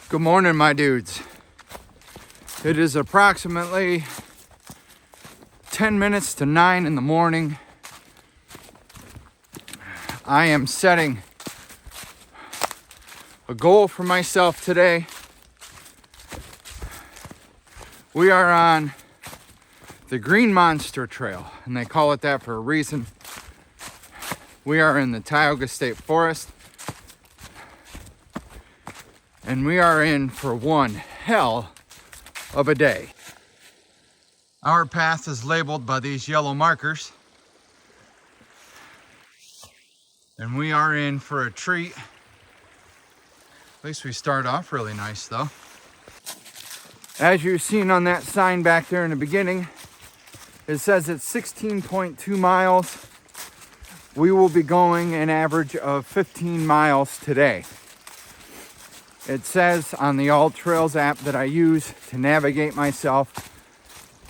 Good morning, my dudes. It is approximately 10 minutes to 9 in the morning. I am setting a goal for myself today. We are on the Green Monster Trail, and they call it that for a reason. We are in the Tioga State Forest, and we are in for one hell of a day. Our path is labeled by these yellow markers, and we are in for a treat. At least we start off really nice though. As you've seen on that sign back there in the beginning, it says it's 16.2 miles. We will be going an average of 15 miles today. It says on the All Trails app that I use to navigate myself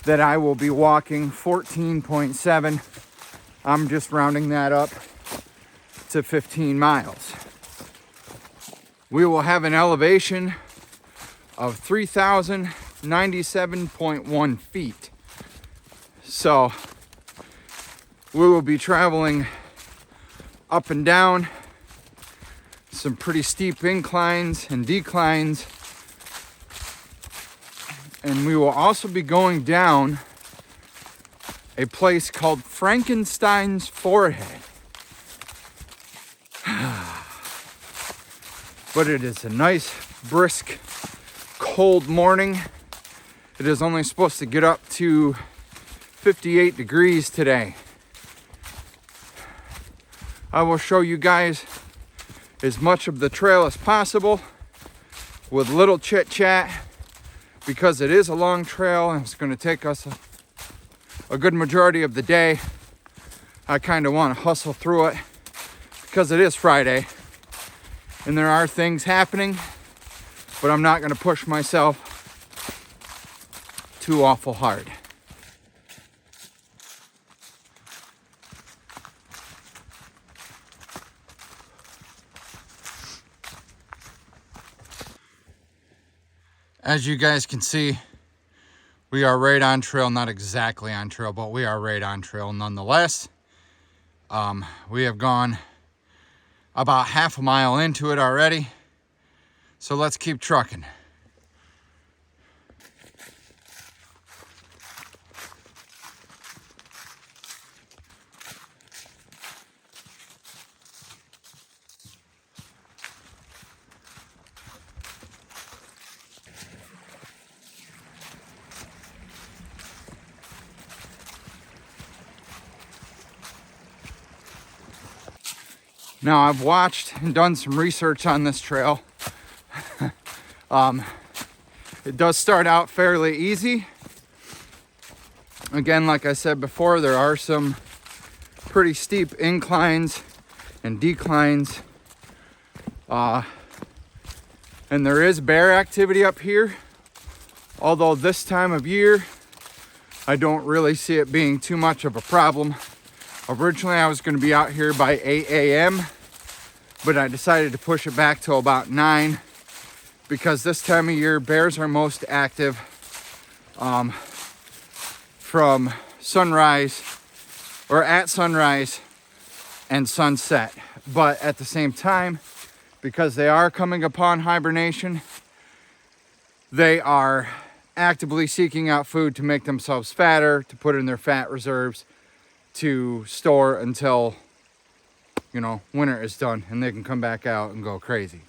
that I will be walking 14.7. I'm just rounding that up to 15 miles. We will have an elevation of 3,097.1 feet. So we will be traveling up and down some pretty steep inclines and declines, and we will also be going down a place called Frankenstein's Forehead. But it is a nice, brisk, cold morning. It is only supposed to get up to 58 degrees today. I will show you guys as much of the trail as possible with little chit chat, because it is a long trail and it's going to take us a good majority of the day. I kind of want to hustle through it because it is Friday and there are things happening, but I'm not going to push myself too awful hard. As you guys can see, we are right on trail, not exactly on trail, but we are right on trail nonetheless. We have gone about half a mile into it already, so let's keep trucking. Now, I've watched and done some research on this trail. It does start out fairly easy. Again, like I said before, there are some pretty steep inclines and declines. And there is bear activity up here. Although this time of year, I don't really see it being too much of a problem. Originally, I was going to be out here by 8 a.m., but I decided to push it back to about 9 because this time of year, bears are most active from sunrise or at sunrise and sunset. But at the same time, because they are coming upon hibernation, they are actively seeking out food to make themselves fatter, to put in their fat reserves, to store until, winter is done and they can come back out and go crazy.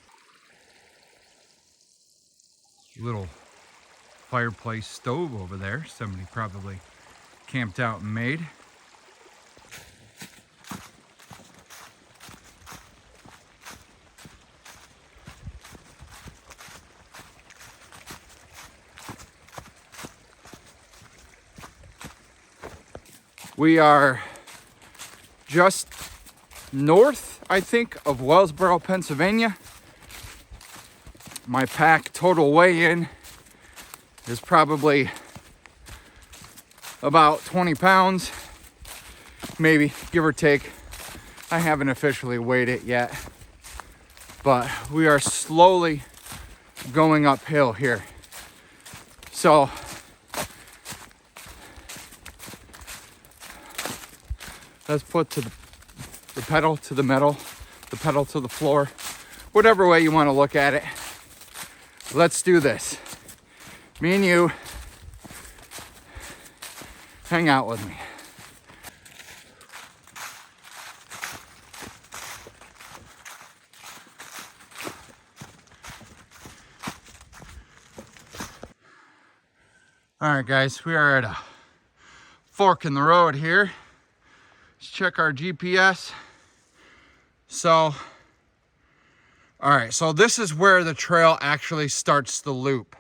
Little fireplace stove over there. Somebody probably camped out and made. We are just north, I think, of Wellsboro, Pennsylvania. My pack total weigh-in is probably about 20 pounds, maybe, give or take. I haven't officially weighed it yet, but we are slowly going uphill here. So let's put the pedal to the metal, the pedal to the floor, whatever way you want to look at it. Let's do this. Me and you, hang out with me. All right, guys, we are at a fork in the road here. Let's check our GPS. So, all right, so this is where the trail actually starts the loop.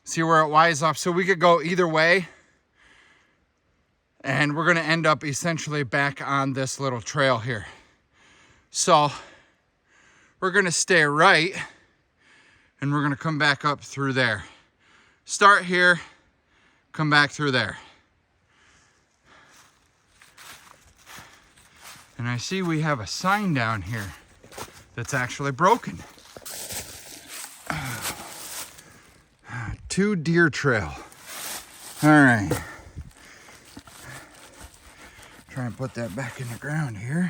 See where it winds up? So we could go either way, and we're gonna end up essentially back on this little trail here. So we're gonna stay right, and we're gonna come back up through there. Start here, come back through there. And I see we have a sign down here that's actually broken. To Deer Trail. All right. Try and put that back in the ground here.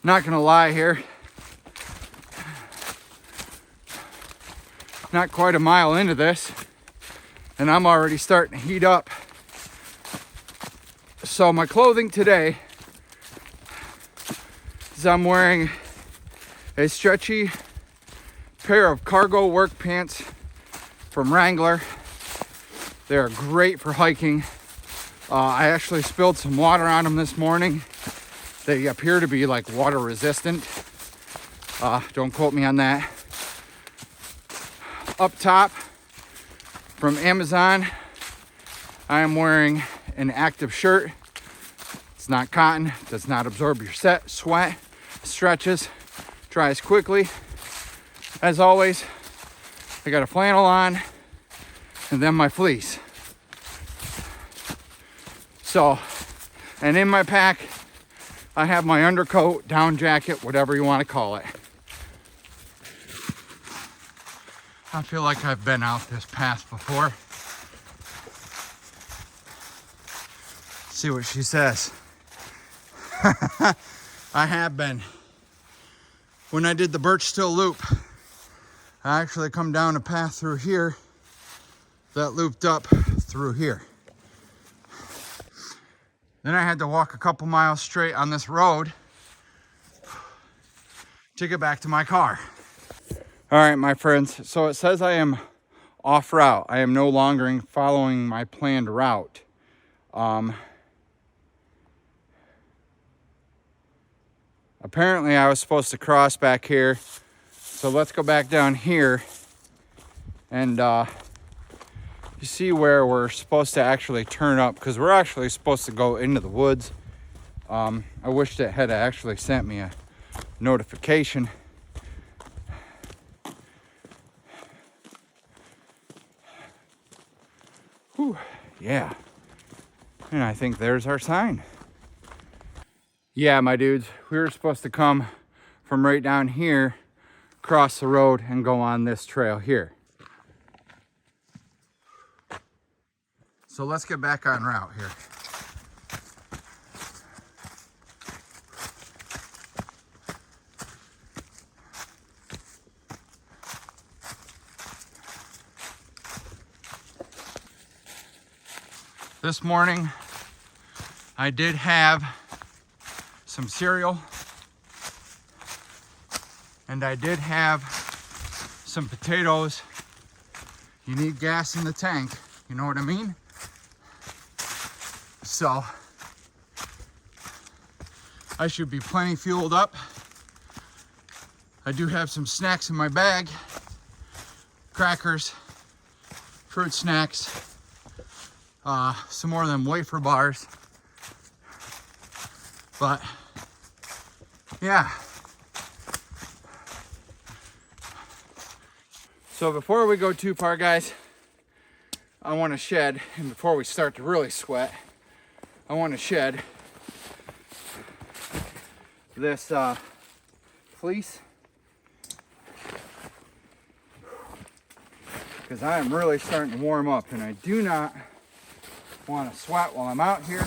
Not gonna lie here, not quite a mile into this, and I'm already starting to heat up. So my clothing today is I'm wearing a stretchy pair of cargo work pants from Wrangler. They're great for hiking. I actually spilled some water on them this morning. They appear to be like water resistant. Don't quote me on that. Up top from Amazon, I am wearing an active shirt. It's not cotton, does not absorb your sweat, stretches, dries quickly. As always, I got a flannel on and then my fleece. So, and in my pack, I have my undercoat, down jacket, whatever you want to call it. I feel like I've been out this path before. See what she says. I have been. When I did the Birchstill Loop, I actually come down a path through here that looped up through here. Then I had to walk a couple miles straight on this road to get back to my car. All right, my friends, so it says I am off route. I am no longer following my planned route. Apparently I was supposed to cross back here. So let's go back down here and you see where we're supposed to actually turn up, because we're actually supposed to go into the woods. I wish it had actually sent me a notification. Whew, yeah. And I think there's our sign. Yeah, my dudes, we were supposed to come from right down here, cross the road and go on this trail here. So let's get back on route here. This morning, I did have some cereal, and I did have some potatoes. You need gas in the tank, you know what I mean? So I should be plenty fueled up. I do have some snacks in my bag. Crackers, fruit snacks, some more of them wafer bars. But yeah. So before we go too far, guys, I want to shed, and before we start to really sweat, I want to shed this fleece, because I am really starting to warm up, and I do not want to sweat while I'm out here,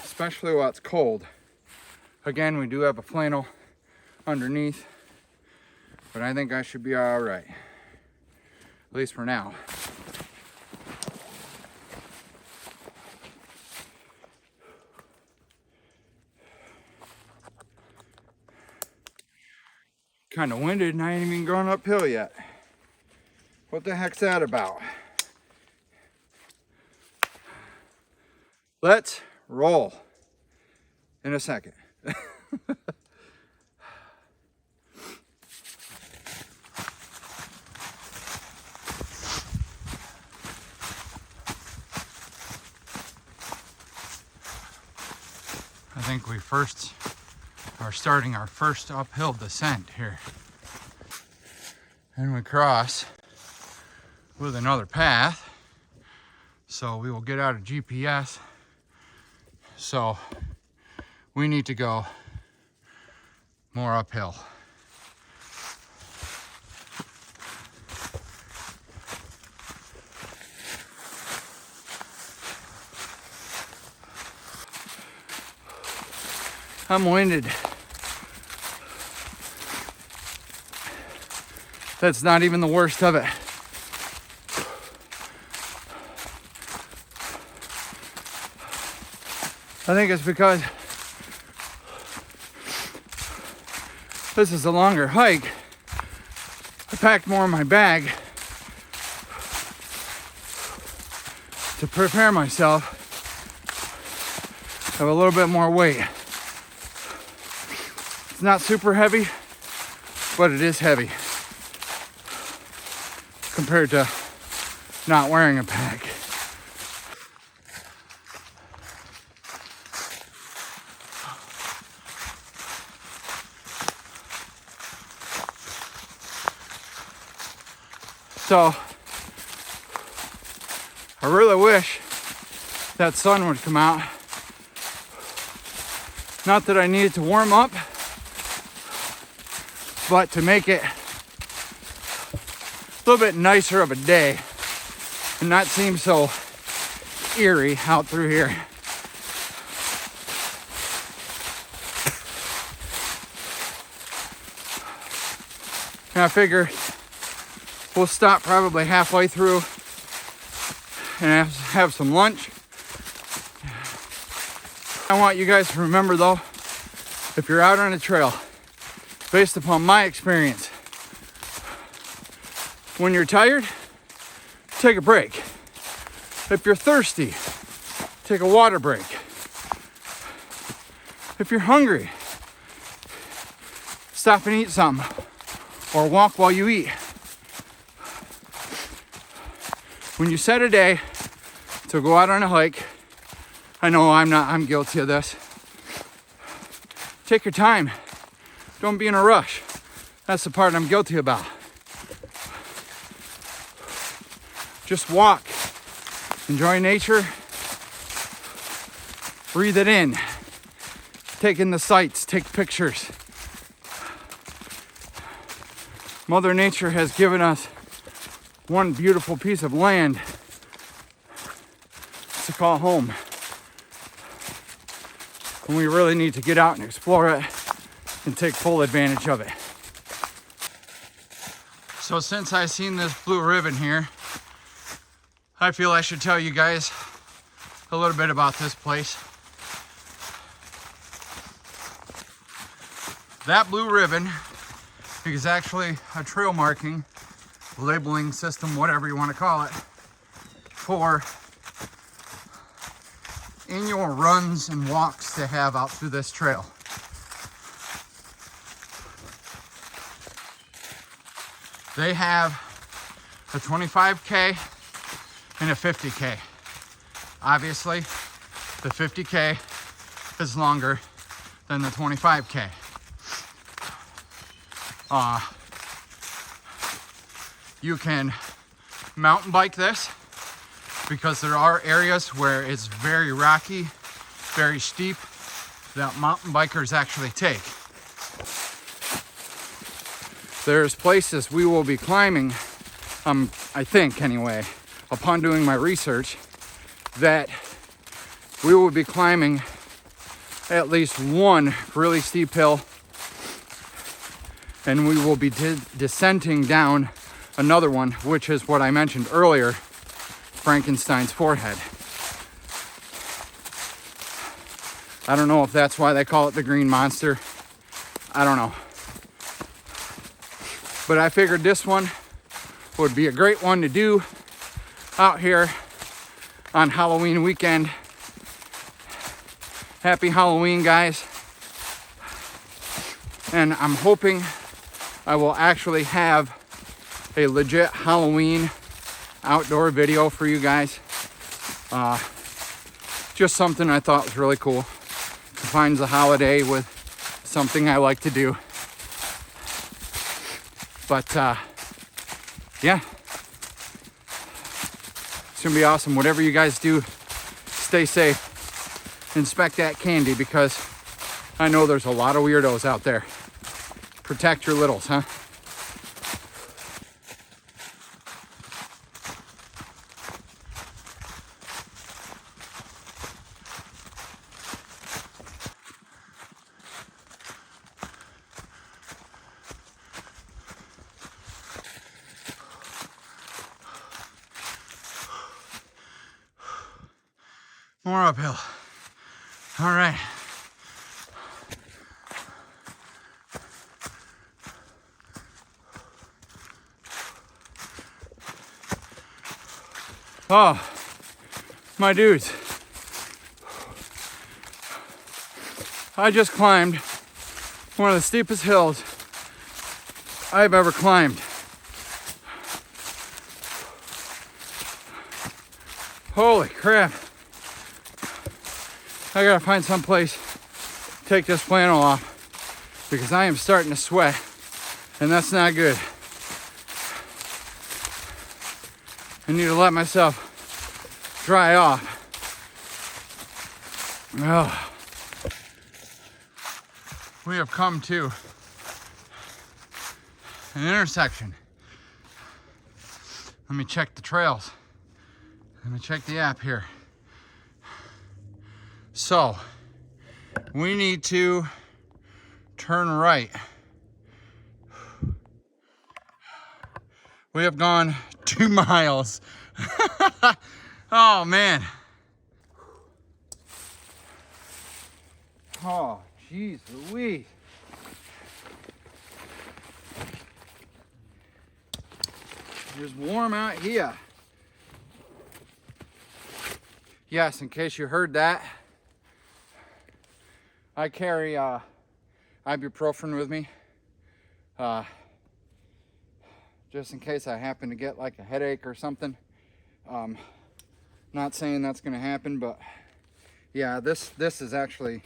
especially while it's cold. Again, we do have a flannel underneath, but I think I should be all right, at least for now. Kind of winded and I ain't even gone uphill yet. What the heck's that about? Let's roll in a second. I think we first are starting our first uphill descent here. And we cross with another path. So we will get out of GPS. So we need to go more uphill. I'm winded. That's not even the worst of it. I think it's because this is a longer hike. I packed more in my bag to prepare myself. Have a little bit more weight. It's not super heavy, but it is heavy compared to not wearing a pack. So I really wish that sun would come out. Not that I needed to warm up, but to make it a little bit nicer of a day and not seem so eerie out through here. And I figure we'll stop probably halfway through and have some lunch. I want you guys to remember though, if you're out on a trail, based upon my experience, when you're tired, take a break. If you're thirsty, take a water break. If you're hungry, stop and eat something or walk while you eat. When you set a day to go out on a hike, I know I'm guilty of this. Take your time. Don't be in a rush. That's the part I'm guilty about. Just walk. Enjoy nature. Breathe it in. Take in the sights. Take pictures. Mother Nature has given us one beautiful piece of land to call home. And we really need to get out and explore it and take full advantage of it. So since I seen this blue ribbon here, I feel I should tell you guys a little bit about this place. That blue ribbon is actually a trail marking, labeling system, whatever you want to call it, for annual runs and walks they have out through this trail. They have a 25K and a 50K. Obviously, the 50K is longer than the 25K. You can mountain bike this because there are areas where it's very rocky, very steep, that mountain bikers actually take. There's places we will be climbing, I think anyway, upon doing my research, that we will be climbing at least one really steep hill, and we will be descending down another one, which is what I mentioned earlier, Frankenstein's forehead. I don't know if that's why they call it the Green Monster. I don't know. But I figured this one would be a great one to do out here on Halloween weekend. Happy Halloween, guys. And I'm hoping I will actually have a legit Halloween outdoor video for you guys. Just something I thought was really cool. Combines the holiday with something I like to do. But yeah, it's gonna be awesome. Whatever you guys do, stay safe. Inspect that candy, because I know there's a lot of weirdos out there. Protect your littles, huh? More uphill. All right. Oh, my dudes. I just climbed one of the steepest hills I've ever climbed. Holy crap. I gotta find some place to take this flannel off, because I am starting to sweat, and that's not good. I need to let myself dry off. Oh. We have come to an intersection. Let me check the trails. Let me check the app here. So, we need to turn right. We have gone 2 miles. Oh, man. Oh, jeez Louise. It's warm out here. Yes, in case you heard that, I carry ibuprofen with me, just in case I happen to get like a headache or something. Not saying that's gonna happen, but yeah, this is actually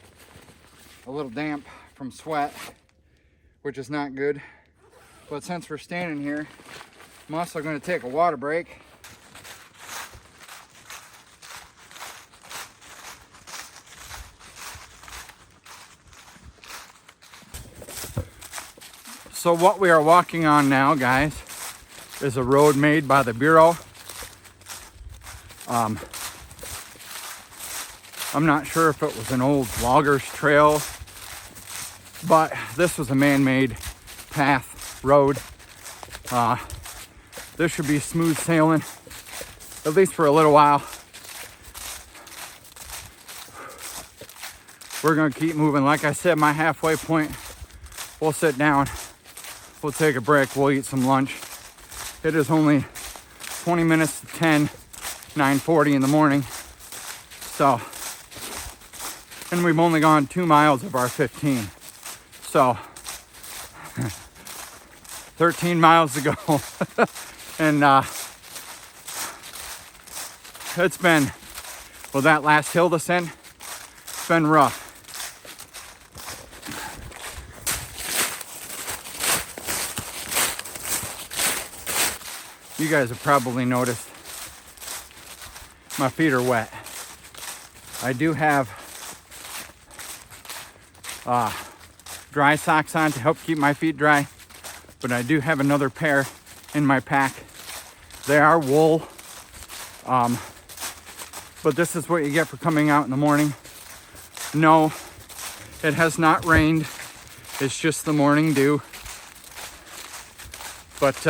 a little damp from sweat, which is not good. But since we're standing here, I'm also gonna take a water break. So what we are walking on now, guys, is a road made by the Bureau. I'm not sure if it was an old logger's trail, but this was a man-made path, road. This should be smooth sailing, at least for a little while. We're gonna keep moving. Like I said, my halfway point, we'll sit down. We'll take a break, we'll eat some lunch. It is only 20 minutes to 10, 9:40 in the morning. So, and we've only gone 2 miles of our 15. So, 13 miles to go. And it's been, well, that last hill descent, it's been rough. You guys have probably noticed my feet are wet. I do have dry socks on to help keep my feet dry, but I do have another pair in my pack. They are wool, but this is what you get for coming out in the morning. No, it has not rained. It's just the morning dew. But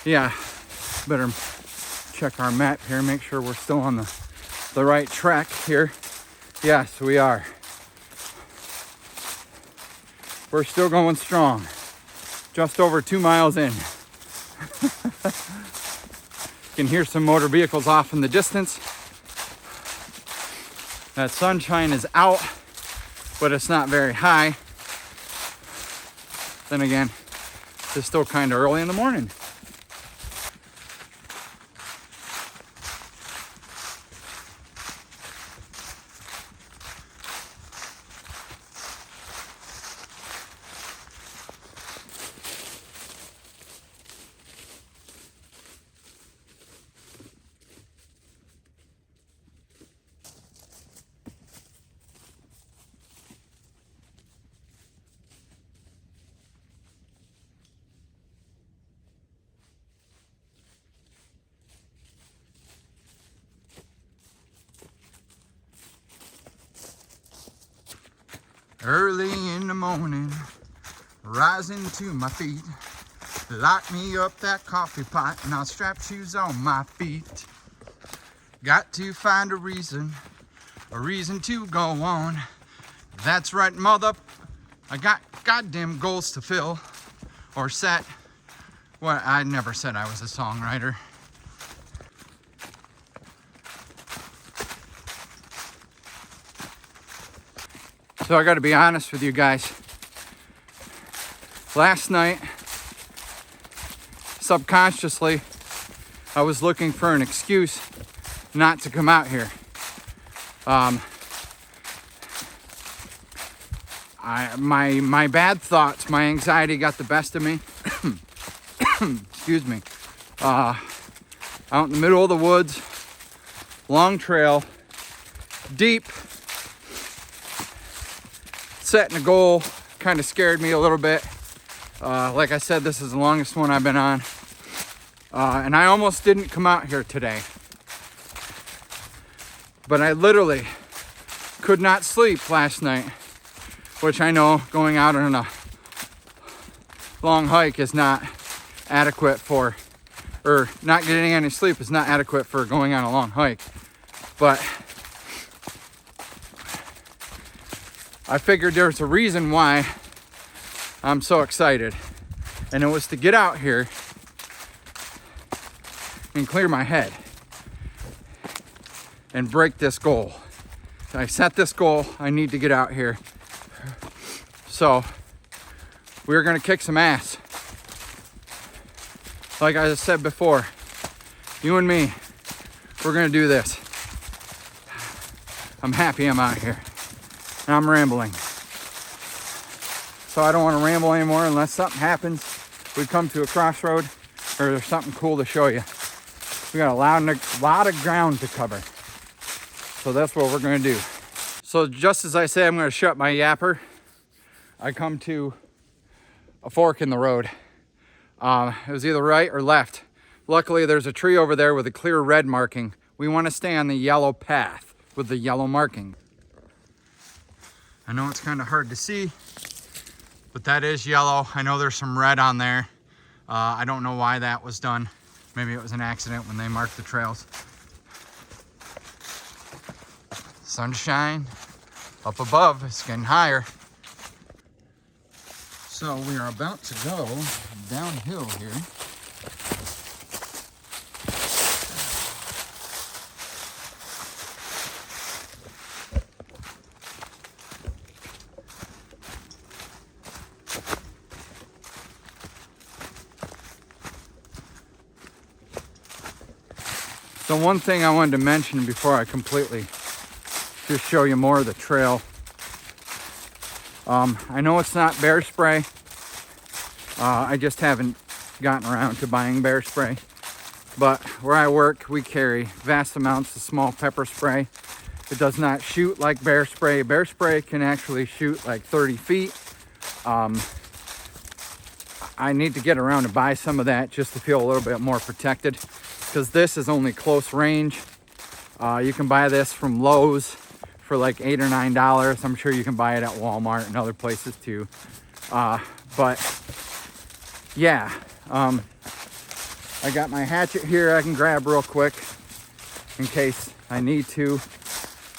yeah, better check our map here, make sure we're still on the right track here. Yes, we are. We're still going strong. Just over 2 miles in. You can hear some motor vehicles off in the distance. That sunshine is out, but it's not very high. Then again, it's still kind of early in the morning. Early in the morning, rising to my feet. Light me up that coffee pot and I'll strap shoes on my feet. Got to find a reason to go on. That's right, mother. I got goddamn goals to fill or set. Well, I never said I was a songwriter. So I got to be honest with you guys. Last night, subconsciously, I was looking for an excuse not to come out here. My bad thoughts, my anxiety got the best of me. Excuse me. Out in the middle of the woods, long trail, deep. Setting a goal kind of scared me a little bit. Like I said, this is the longest one I've been on. And I almost didn't come out here today. But I literally could not sleep last night, which I know going out on a long hike is not adequate for, or not getting any sleep is not adequate for going on a long hike. But I figured there's a reason why I'm so excited. And it was to get out here and clear my head and break this goal. I set this goal, I need to get out here. So we're gonna kick some ass. Like I said before, you and me, we're gonna do this. I'm happy I'm out here. And I'm rambling. So I don't want to ramble anymore unless something happens. We come to a crossroad or there's something cool to show you. We got a lot of ground to cover. So that's what we're going to do. So just as I say I'm going to shut my yapper, I come to a fork in the road. It was either right or left. Luckily there's a tree over there with a clear red marking. We want to stay on the yellow path with the yellow marking. I know it's kind of hard to see, but that is yellow. I know there's some red on there. I don't know why that was done. Maybe it was an accident when they marked the trails. Sunshine up above, it's getting higher. So we are about to go downhill here. So one thing I wanted to mention before I completely just show you more of the trail. I know it's not bear spray. I just haven't gotten around to buying bear spray. But where I work, we carry vast amounts of small pepper spray. It does not shoot like bear spray. Bear spray can actually shoot like 30 feet. I need to get around to buy some of that just to feel a little bit more protected, because this is only close range. You can buy this from Lowe's for like $8 or $9. I'm sure you can buy it at Walmart and other places too. But yeah, I got my hatchet here I can grab real quick in case I need to.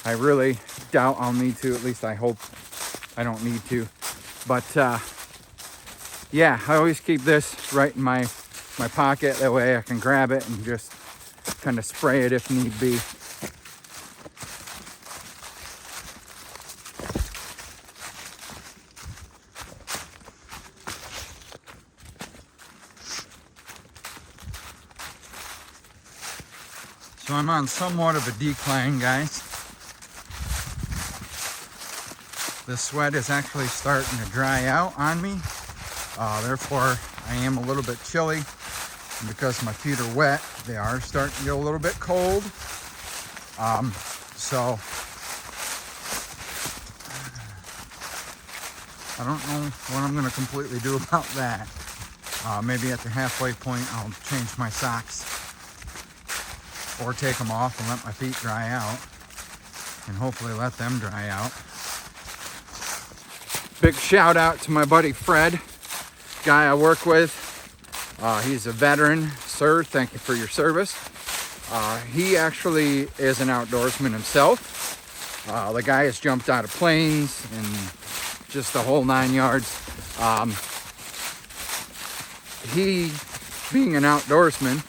I really doubt I'll need to, at least I hope I don't need to. But yeah, I always keep this right in my pocket. That way I can grab it and just kind of spray it if need be. So I'm on somewhat of a decline, guys. The sweat is actually starting to dry out on me. Therefore, I am a little bit chilly. And because my feet are wet, they are starting to get a little bit cold. So I don't know what I'm going to completely do about that. Maybe at the halfway point, I'll change my socks or take them off and let my feet dry out, and hopefully let them dry out. Big shout out to my buddy Fred, guy I work with. He's a veteran. Sir, thank you for your service. He actually is an outdoorsman himself. The guy has jumped out of planes and just the whole 9 yards. He, being an outdoorsman,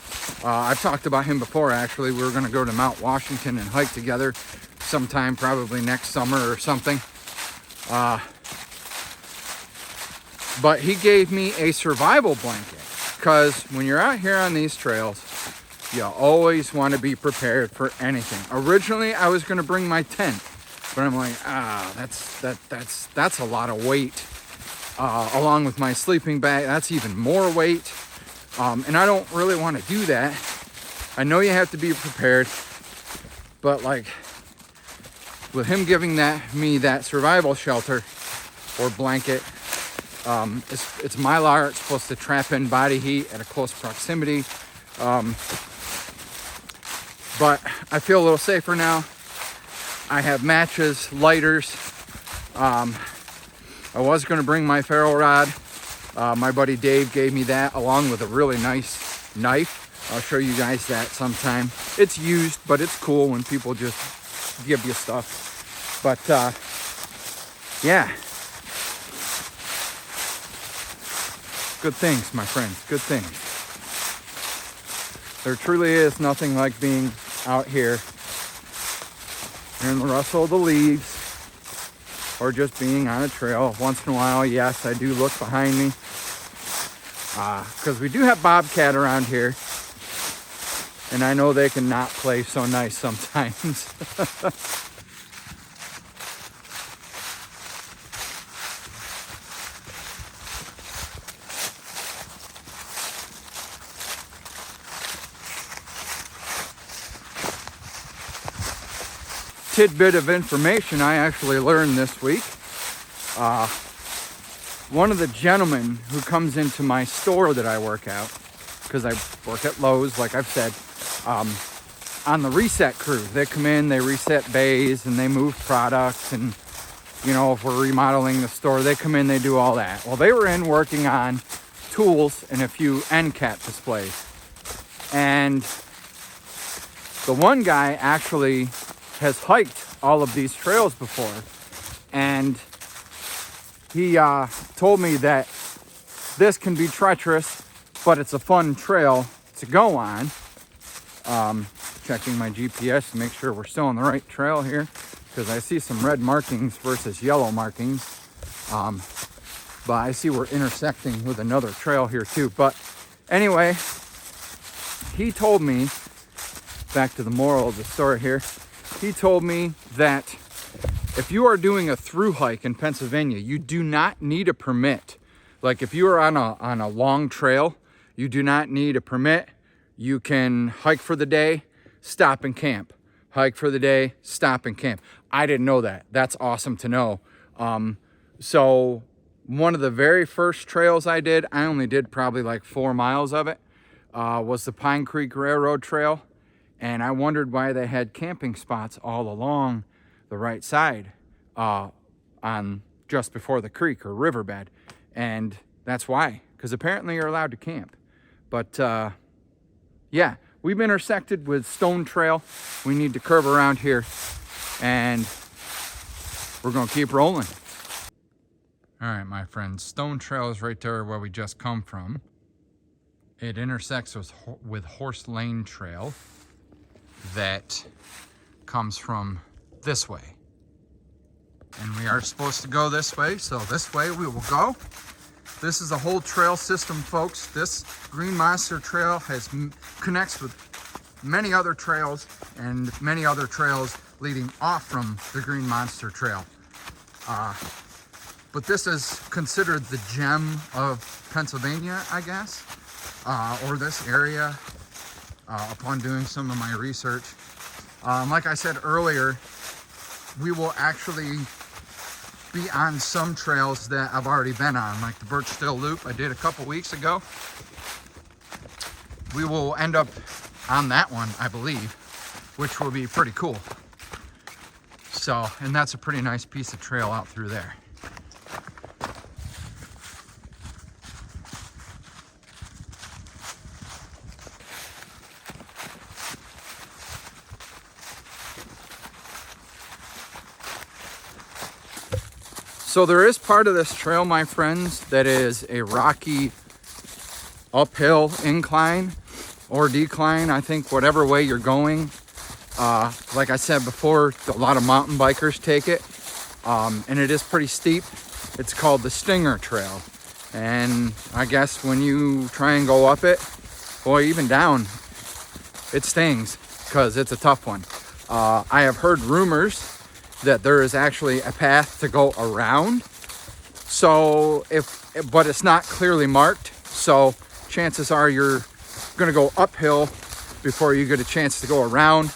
I've talked about him before actually. We were going to go to Mount Washington and hike together sometime, probably next summer or something. But he gave me a survival blanket, because when you're out here on these trails, you always want to be prepared for anything. Originally, I was going to bring my tent, but I'm like, that's a lot of weight. Along with my sleeping bag, that's even more weight. And I don't really want to do that. I know you have to be prepared, but like with him giving me that survival shelter or blanket, it's Mylar. It's supposed to trap in body heat at a close proximity. But I feel a little safer now. I have matches, lighters. I was going to bring my ferro rod. My buddy Dave gave me that along with a really nice knife. I'll show you guys that sometime. It's used, but it's cool when people just give you stuff. But yeah. Good things, my friends, good things. There truly is nothing like being out here hearing the rustle of the leaves, or just being on a trail. Once in a while, yes, I do look behind me, because we do have bobcat around here, and I know they can not play so nice sometimes. Tidbit of information I actually learned this week. One of the gentlemen who comes into my store that I work at, because I work at Lowe's, like I've said, on the reset crew. They come in, they reset bays, and they move products, and you know, if we're remodeling the store, they come in, they do all that. Well, they were in working on tools and a few end cap displays. And the one guy actually has hiked all of these trails before, and he told me that this can be treacherous, but it's a fun trail to go on. Checking my GPS to make sure we're still on the right trail here, because I see some red markings versus yellow markings. But I see we're intersecting with another trail here too. But anyway, he told me back to the moral of the story here. He told me that if you are doing a through hike in Pennsylvania, you do not need a permit. Like if you are on a long trail, you do not need a permit. You can hike for the day, stop and camp. Hike for the day, stop and camp. I didn't know that. That's awesome to know. So one of the very first trails I did, I only did probably like 4 miles of it, was the Pine Creek Railroad Trail. And I wondered why they had camping spots all along the right side on just before the creek or riverbed. And that's why, because apparently you're allowed to camp. But yeah, we've intersected with Stone Trail. We need to curve around here and we're gonna keep rolling. All right, my friends, Stone Trail is right there where we just come from. It intersects with Horse Lane Trail that comes from this way. And we are supposed to go this way, so this way we will go. This is a whole trail system, folks. This Green Monster Trail connects with many other trails and many other trails leading off from the Green Monster Trail. But this is considered the gem of Pennsylvania, I guess, or this area, upon doing some of my research. Like I said earlier, we will actually be on some trails that I've already been on, like the Birchstill Loop I did a couple weeks ago. We will end up on that one, I believe, which will be pretty cool. So, and that's a pretty nice piece of trail out through there. So there is part of this trail, my friends, that is a rocky uphill incline or decline, I think, whatever way you're going. Like I said before, a lot of mountain bikers take it, and it is pretty steep. It's called the Stinger Trail. And I guess when you try and go up it, boy, even down, it stings because it's a tough one. I have heard rumors that there is actually a path to go around. So but it's not clearly marked. So chances are you're gonna go uphill before you get a chance to go around.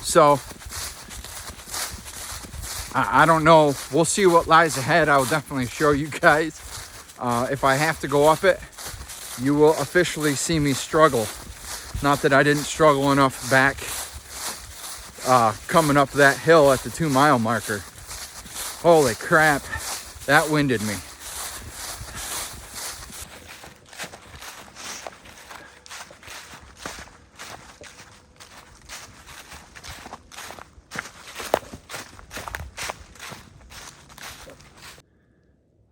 So I don't know. We'll see what lies ahead. I will definitely show you guys. If I have to go up it, you will officially see me struggle. Not that I didn't struggle enough back coming up that hill at the 2 mile marker. Holy crap, that winded me.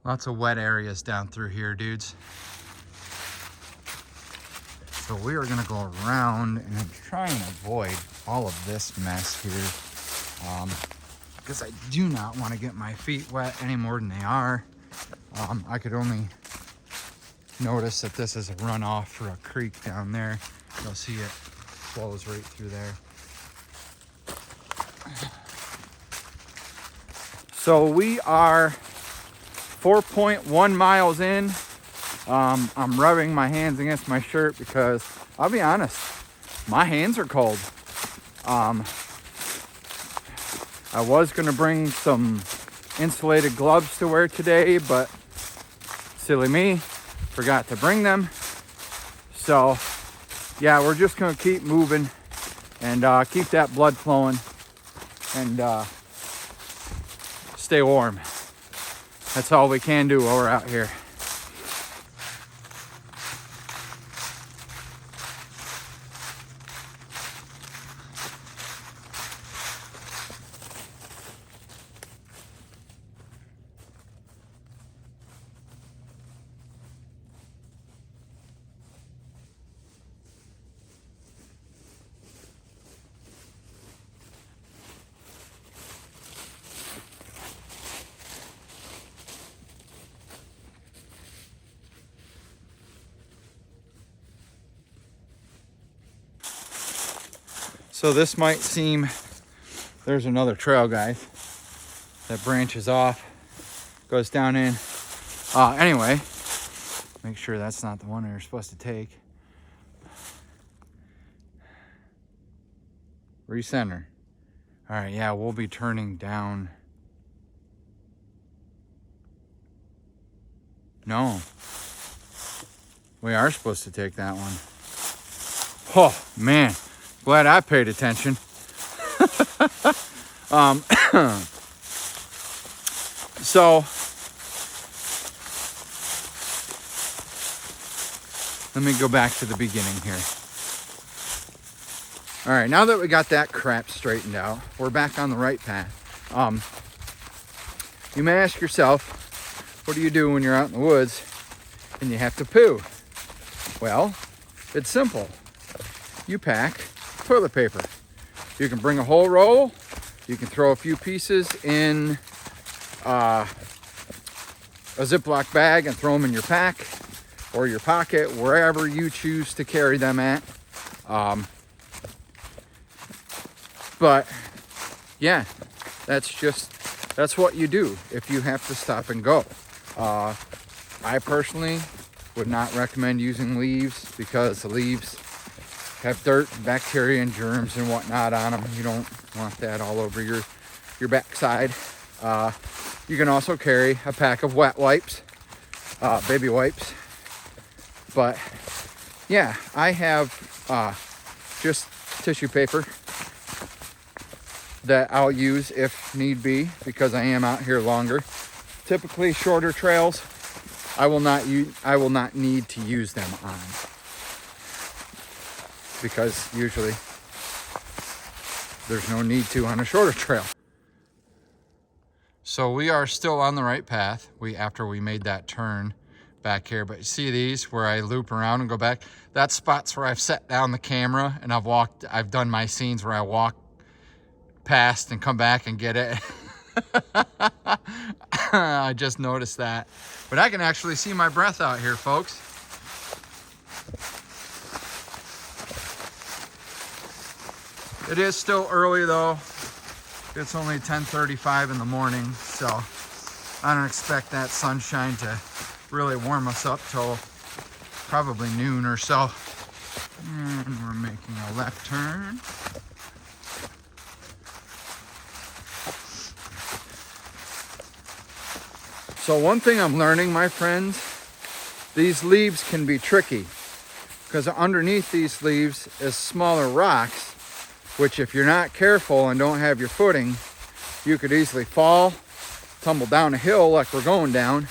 Lots of wet areas down through here, dudes. So we are gonna go around and try and avoid all of this mess here, because I do not want to get my feet wet any more than they are. I could only notice that this is a runoff for a creek down there. You'll see it flows right through there. So we are 4.1 miles in. I'm rubbing my hands against my shirt because I'll be honest, my hands are cold. I was gonna bring some insulated gloves to wear today, but silly me, forgot to bring them. So yeah, we're just gonna keep moving and keep that blood flowing and stay warm. That's all we can do while we're out here. So this might seem, there's another trail, guys, that branches off, goes down in. Anyway, make sure that's not the one you're supposed to take. Recenter. All right, yeah, we'll be turning down. No, we are supposed to take that one. Oh man, glad I paid attention. So let me go back to the beginning here. All right, now that we got that crap straightened out, we're back on the right path. You may ask yourself, what do you do when you're out in the woods and you have to poo? Well, it's simple. You pack toilet paper. You can bring a whole roll. You can throw a few pieces in a Ziploc bag and throw them in your pack or your pocket, wherever you choose to carry them at. But yeah, that's what you do if you have to stop and go. I personally would not recommend using leaves because the leaves have dirt, bacteria, and germs and whatnot on them. You don't want that all over your backside. You can also carry a pack of wet wipes, baby wipes. But yeah, I have just tissue paper that I'll use if need be because I am out here longer. Typically shorter trails, I will not need to use them on because usually there's no need to on a shorter trail. So we are still on the right path after we made that turn back here, but you see these where I loop around and go back? That spot's where I've set down the camera and I've done my scenes where I walk past and come back and get it. I just noticed that. But I can actually see my breath out here, folks. It is still early though. It's only 10:35 in the morning, so I don't expect that sunshine to really warm us up till probably noon or so. And we're making a left turn. So one thing I'm learning, my friends, these leaves can be tricky because underneath these leaves is smaller rocks, which if you're not careful and don't have your footing, you could easily fall, tumble down a hill like we're going down,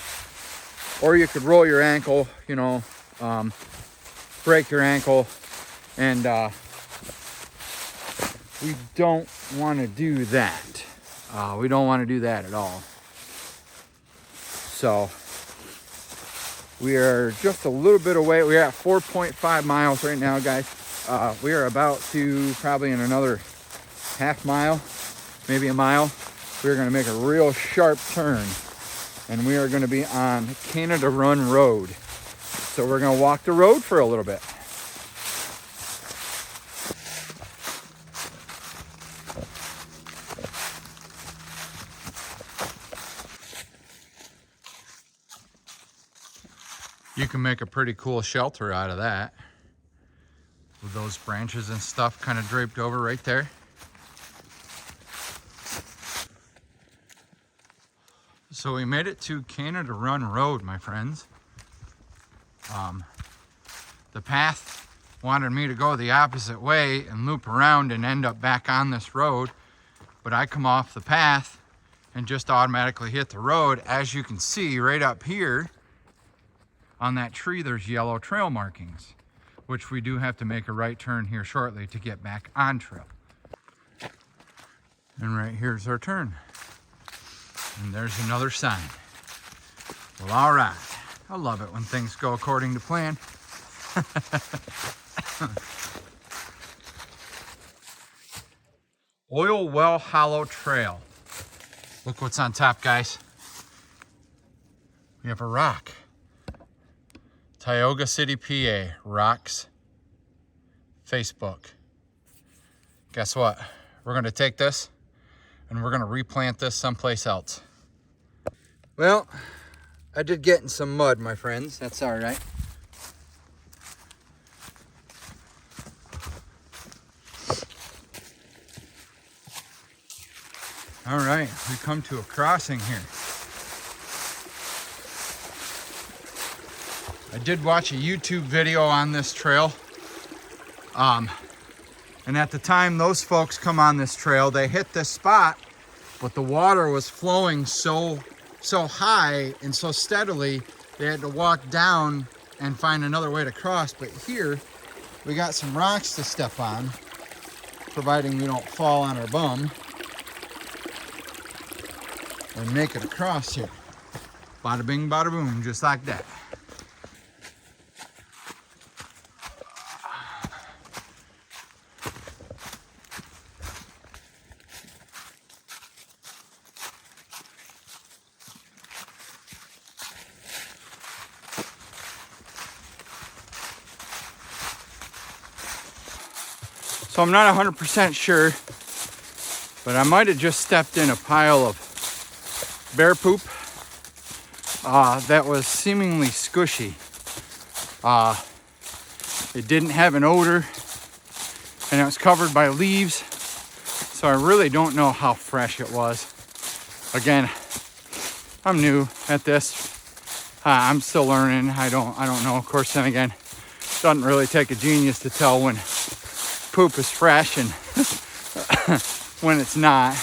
or you could roll your ankle, break your ankle, and we don't want to do that. We don't want to do that at all. So we are just a little bit away. We're at 4.5 miles right now, guys. We are about to probably in another half mile, maybe a mile. We're going to make a real sharp turn and we are going to be on Canada Run Road. So we're going to walk the road for a little bit. You can make a pretty cool shelter out of that with those branches and stuff kind of draped over right there. So we made it to Canada Run Road, my friends. The path wanted me to go the opposite way and loop around and end up back on this road, but I come off the path and just automatically hit the road. As you can see right up here on that tree, there's yellow trail markings, which we do have to make a right turn here shortly to get back on trail. And right here's our turn. And there's another sign. Well, all right. I love it when things go according to plan. Oil Well Hollow Trail. Look what's on top, guys. We have a rock. Tioga City, PA. Rocks. Facebook. guess what? We're gonna take this and we're gonna replant this someplace else. Well, I did get in some mud, my friends. That's all right. All right, we come to a crossing here. I did watch a YouTube video on this trail. And at the time those folks come on this trail, they hit this spot, but the water was flowing so high and so steadily, they had to walk down and find another way to cross. But here, we got some rocks to step on, providing we don't fall on our bum, and make it across here. Bada bing, bada boom, just like that. So I'm not 100% sure, but I might have just stepped in a pile of bear poop that was seemingly squishy. It didn't have an odor, and it was covered by leaves, so I really don't know how fresh it was. Again, I'm new at this. I'm still learning. I don't know. Of course, then again, it doesn't really take a genius to tell when poop is fresh and when it's not.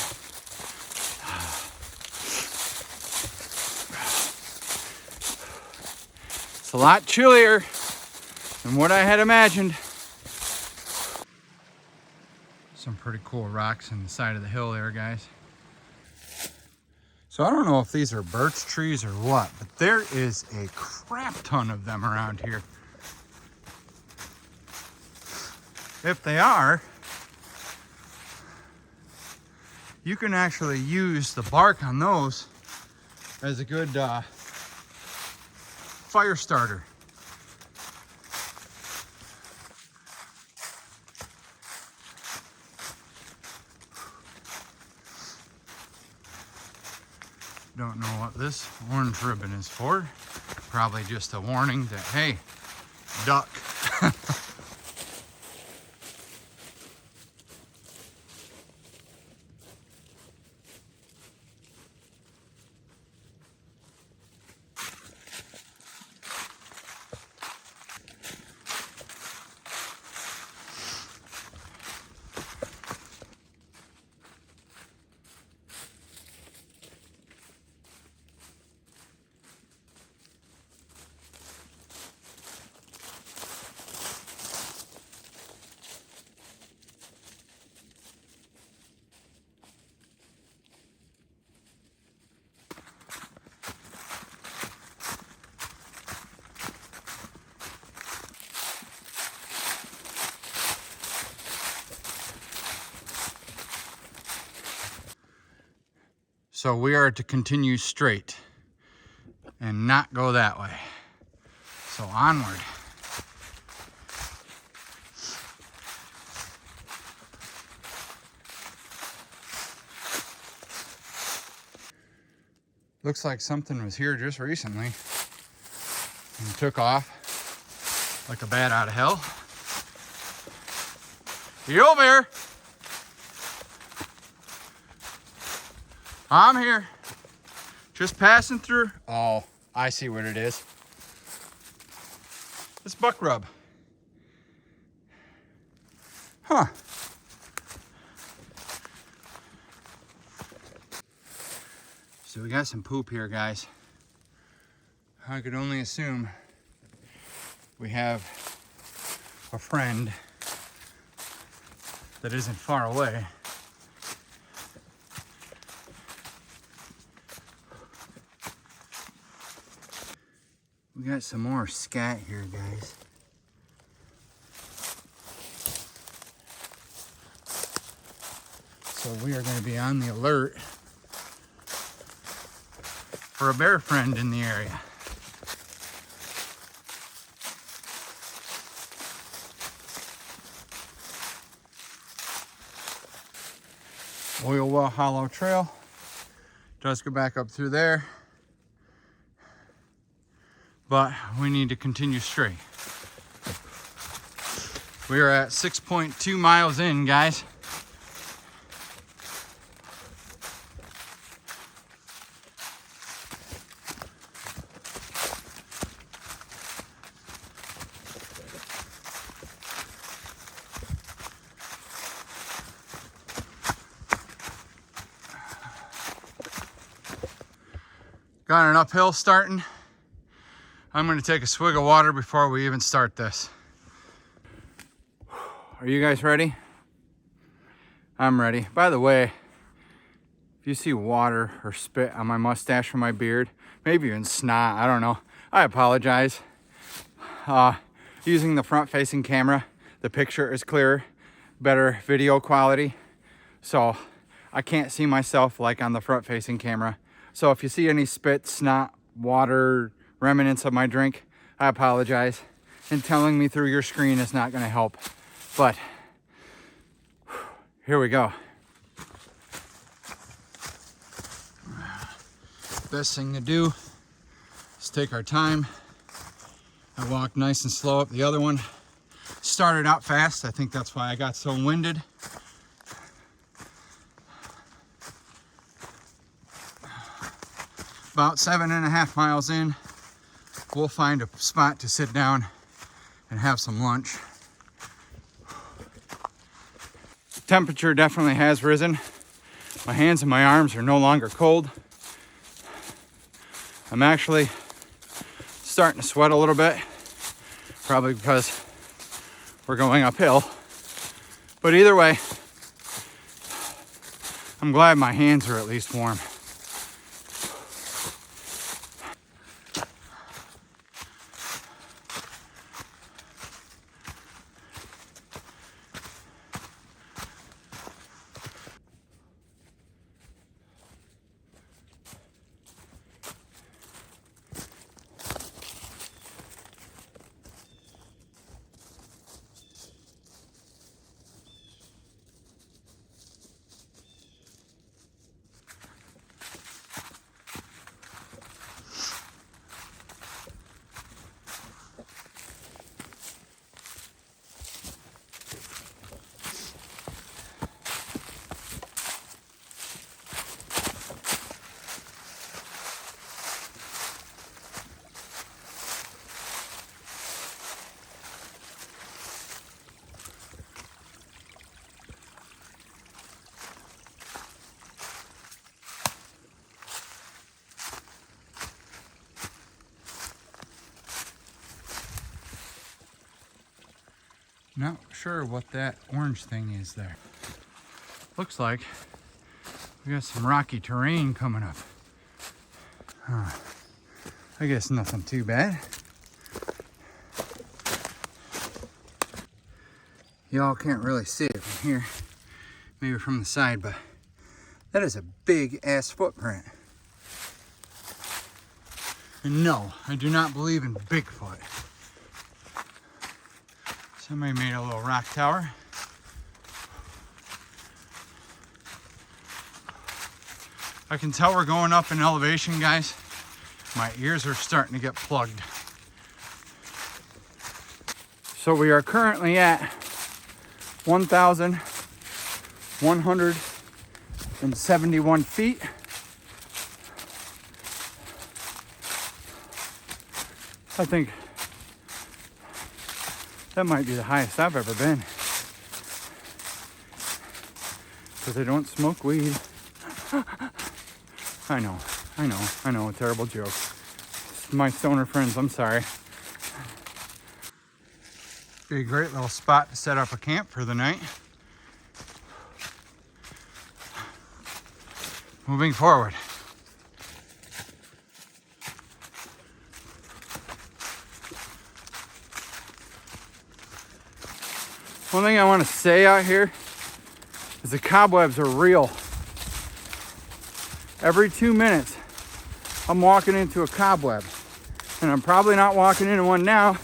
It's a lot chillier than what I had imagined. Some pretty cool rocks in the side of the hill there, guys. So I don't know if these are birch trees or what, but there is a crap ton of them around here. If they are, you can actually use the bark on those as a good fire starter. Don't know what this orange ribbon is for. Probably just a warning that, hey, duck. So we are to continue straight and not go that way. So onward. Looks like something was here just recently and took off like a bat out of hell. You over here? I'm here. Just passing through. Oh, I see what it is. It's buck rub. Huh. So we got some poop here, guys. I could only assume we have a friend that isn't far away. We got some more scat here, guys. So we are going to be on the alert for a bear friend in the area. Oil Well Hollow Trail. Does go back up through there, but we need to continue straight. We are at 6.2 miles in, guys. Got an uphill starting. I'm gonna take a swig of water before we even start this. Are you guys ready? I'm ready. By the way, if you see water or spit on my mustache or my beard, maybe even snot, I don't know, I apologize. Using the front-facing camera, the picture is clearer, better video quality, so I can't see myself like on the front-facing camera. So if you see any spit, snot, water, remnants of my drink, I apologize. And telling me through your screen is not gonna help. But here we go. Best thing to do is take our time. I walked nice and slow up the other one. Started out fast. I think that's why I got so winded. About 7.5 miles in, we'll find a spot to sit down and have some lunch. The temperature definitely has risen. My hands and my arms are no longer cold. I'm actually starting to sweat a little bit, probably because we're going uphill. But either way, I'm glad my hands are at least warm. Not sure what that orange thing is there. Looks like we got some rocky terrain coming up. I guess nothing too bad. Y'all can't really see it from here, maybe from the side, but that is a big ass footprint. And no, I do not believe in Bigfoot. Somebody made a little rock tower. I can tell we're going up in elevation, guys. My ears are starting to get plugged. So we are currently at 1,171 feet. I think that might be the highest I've ever been. Because I don't smoke weed. I know, a terrible joke. My stoner friends, I'm sorry. Be a great little spot to set up a camp for the night. Moving forward. One thing I want to say out here is the cobwebs are real. Every 2 minutes, I'm walking into a cobweb. And I'm probably not walking into one now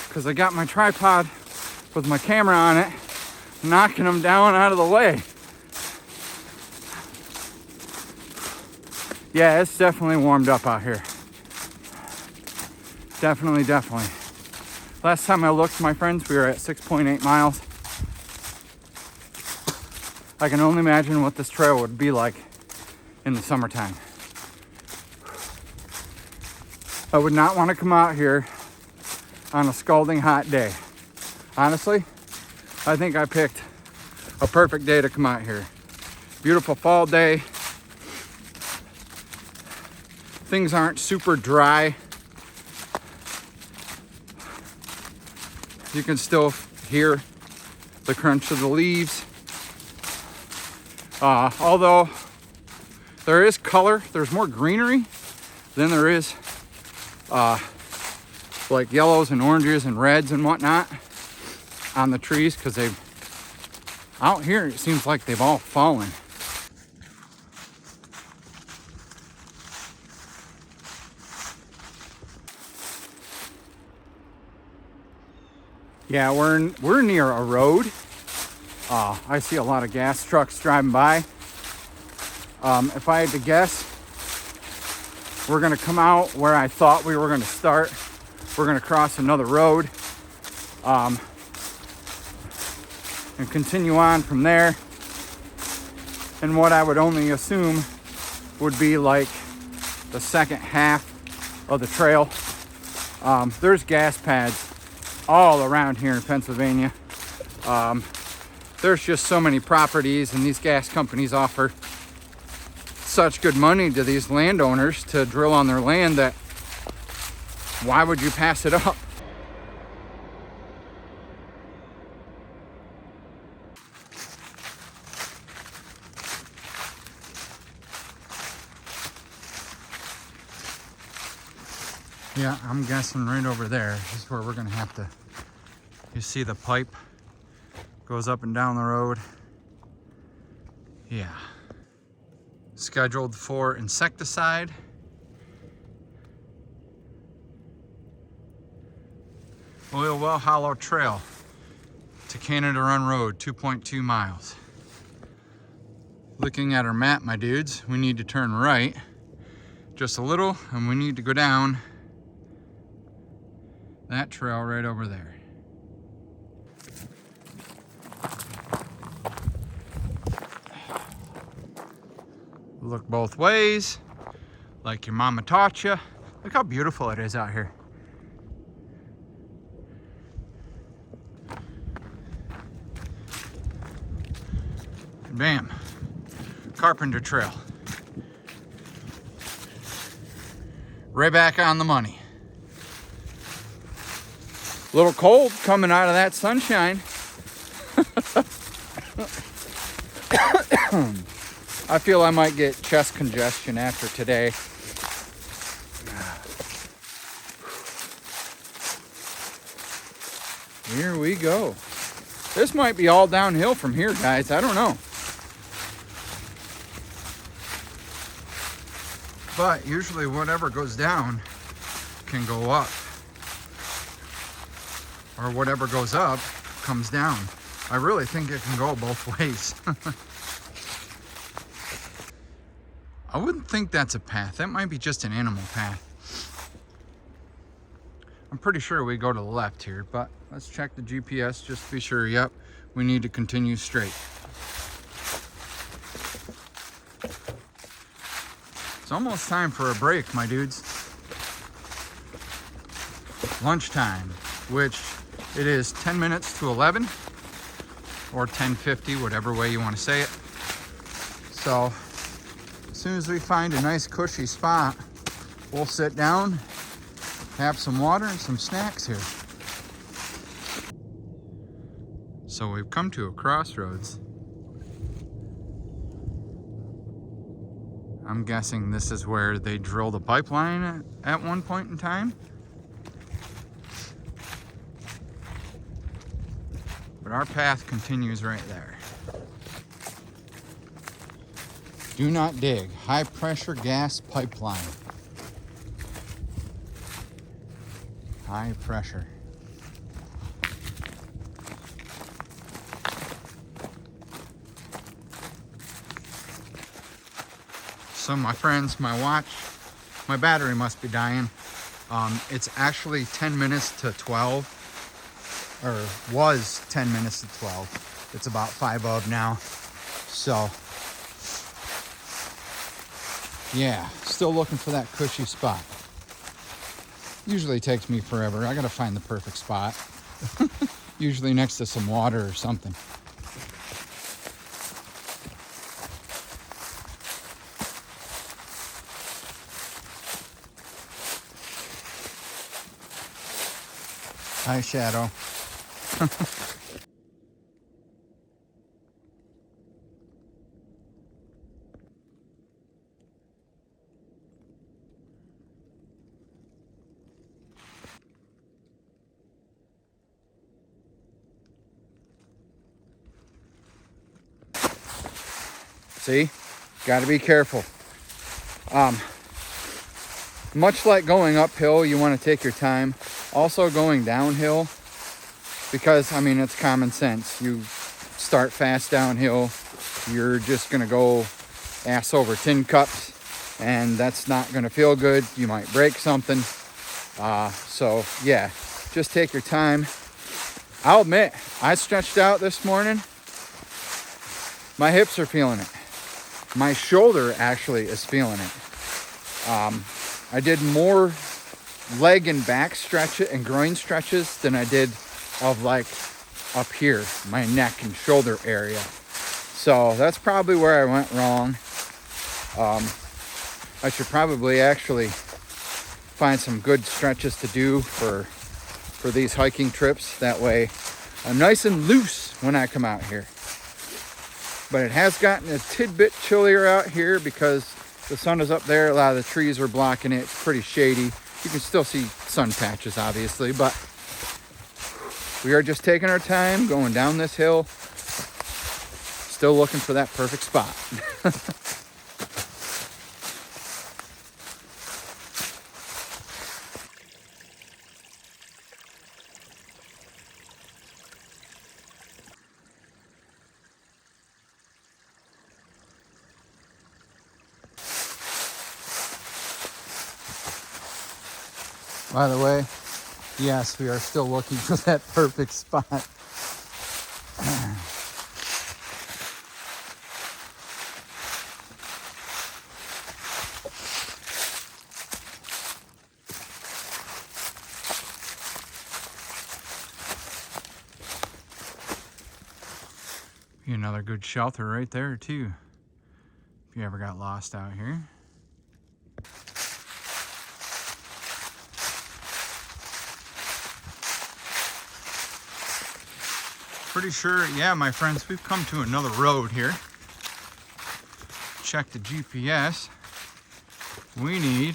because I got my tripod with my camera on it, knocking them down out of the way. Yeah, it's definitely warmed up out here. Definitely. Last time I looked, my friends, we were at 6.8 miles. I can only imagine what this trail would be like in the summertime. I would not want to come out here on a scalding hot day. Honestly, I think I picked a perfect day to come out here. Beautiful fall day. Things aren't super dry. You can still hear the crunch of the leaves. Although there is color, there's more greenery than there is like yellows and oranges and reds and whatnot on the trees, because out here it seems like they've all fallen. Yeah, we're near a road. I see a lot of gas trucks driving by. If I had to guess, we're gonna come out where I thought we were gonna start. We're gonna cross another road and continue on from there. And what I would only assume would be like the second half of the trail. There's gas pads all around here in Pennsylvania. There's just so many properties, and these gas companies offer such good money to these landowners to drill on their land that why would you pass it up? Yeah, I'm guessing right over there is where we're gonna have to, you see the pipe goes up and down the road. Yeah. Scheduled for insecticide. Oil Well Hollow Trail to Canada Run Road, 2.2 miles. Looking at our map, my dudes, we need to turn right just a little, and we need to go down that trail right over there. Look both ways, like your mama taught you. Look how beautiful it is out here. Bam, Carpenter Trail. Right back on the money. A little cold coming out of that sunshine. I feel I might get chest congestion after today. Here we go. This might be all downhill from here, guys. I don't know. But usually whatever goes down can go up. Or whatever goes up comes down. I really think it can go both ways. I wouldn't think that's a path. That might be just an animal path. I'm pretty sure we go to the left here, but let's check the GPS just to be sure. Yep, we need to continue straight. It's almost time for a break, my dudes. Lunchtime, which it is 10 minutes to 11 or 10:50, whatever way you want to say it. So as soon as we find a nice cushy spot, we'll sit down, have some water and some snacks here. So we've come to a crossroads. I'm guessing this is where they drilled a pipeline at one point in time. But our path continues right there. Do not dig. High pressure gas pipeline. High pressure. awesome. My friends, my watch, my battery must be dying. It's actually 10 minutes to 12, or was 10 minutes to 12. It's about 5 of now. So, yeah, still looking for that cushy spot. Usually takes me forever. I gotta find the perfect spot. Usually next to some water or something. Hi, Shadow. See, got to be careful. Much like going uphill, you want to take your time. Also going downhill, because I mean, it's common sense. You start fast downhill, you're just gonna go ass over tin cups, and that's not gonna feel good. You might break something. So yeah, just take your time. I'll admit, I stretched out this morning. My hips are feeling it. My shoulder actually is feeling it. I did more leg and back stretch and groin stretches than I did of like up here, my neck and shoulder area. So that's probably where I went wrong. I should probably actually find some good stretches to do for these hiking trips. That way I'm nice and loose when I come out here. But it has gotten a tidbit chillier out here because the sun is up there. A lot of the trees are blocking it. It's pretty shady. You can still see sun patches, obviously, but we are just taking our time going down this hill. Still looking for that perfect spot. By the way, yes, we are still looking for that perfect spot. Be another good shelter right there too, if you ever got lost out here. Pretty sure, yeah, my friends, we've come to another road here. Check the GPS. We need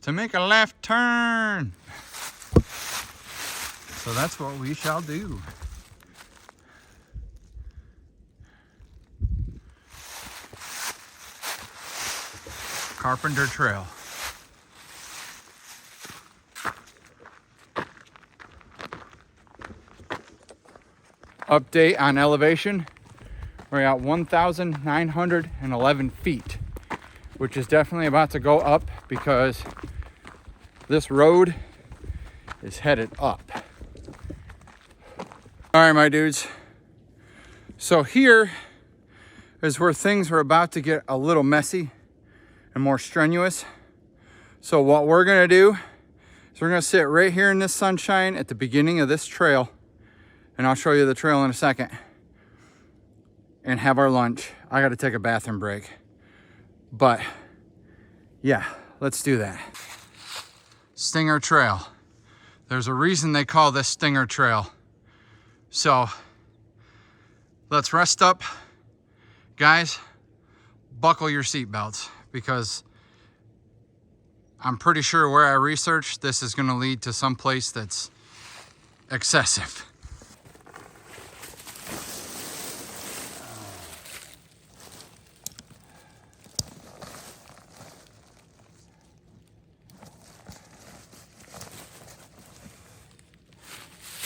to make a left turn. So that's what we shall do. Carpenter Trail. Update on elevation. We're at 1,911 feet, which is definitely about to go up because this road is headed up. All right, my dudes. So here is where things are about to get a little messy and more strenuous. So what we're gonna do is we're gonna sit right here in this sunshine at the beginning of this trail, and I'll show you the trail in a second, and have our lunch. I gotta take a bathroom break. But yeah, let's do that. Stinger Trail. There's a reason they call this Stinger Trail. So let's rest up. Guys, buckle your seatbelts, because I'm pretty sure where I researched, this is gonna lead to some place that's excessive.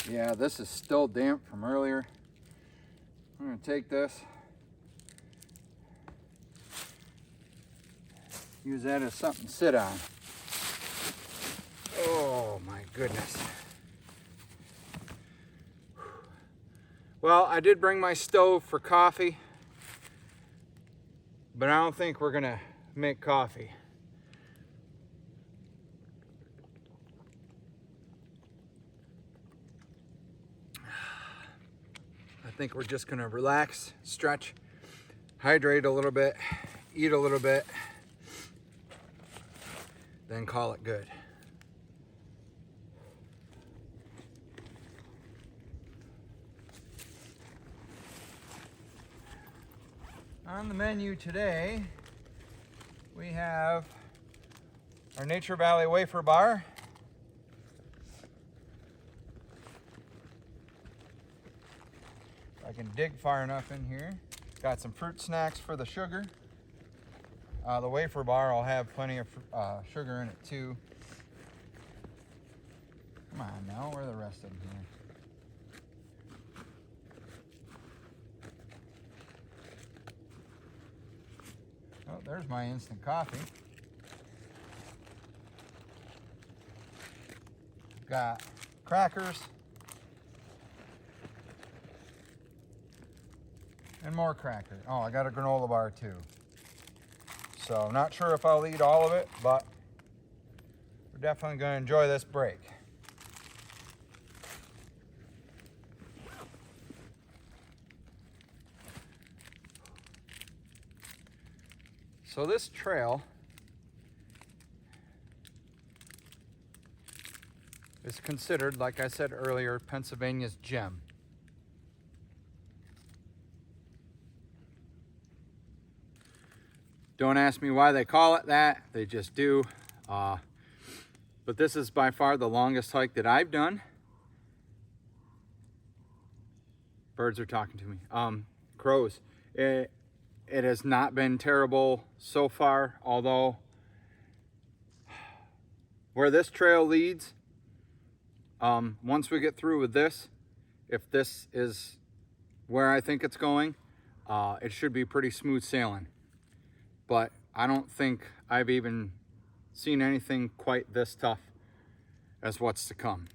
Yeah, this is still damp from earlier. I'm gonna take this, use that as something to sit on. Oh my goodness. Well, I did bring my stove for coffee, but I don't think we're gonna make coffee. I think we're just gonna relax, stretch, hydrate a little bit, eat a little bit, then call it good. On the menu today, we have our Nature Valley wafer bar. If I can dig far enough in here. Got some fruit snacks for the sugar. The wafer bar will have plenty of sugar in it too. Come on now, where are the rest of them here? Oh, there's my instant coffee. Got crackers. And more crackers. Oh, I got a granola bar too. So, not sure if I'll eat all of it, but we're definitely going to enjoy this break. So this trail is considered, like I said earlier, Pennsylvania's gem. Don't ask me why they call it that, they just do. But this is by far the longest hike that I've done. Birds are talking to me. Crows. It has not been terrible so far, although where this trail leads, once we get through with this, if this is where I think it's going, it should be pretty smooth sailing. But I don't think I've even seen anything quite this tough as what's to come.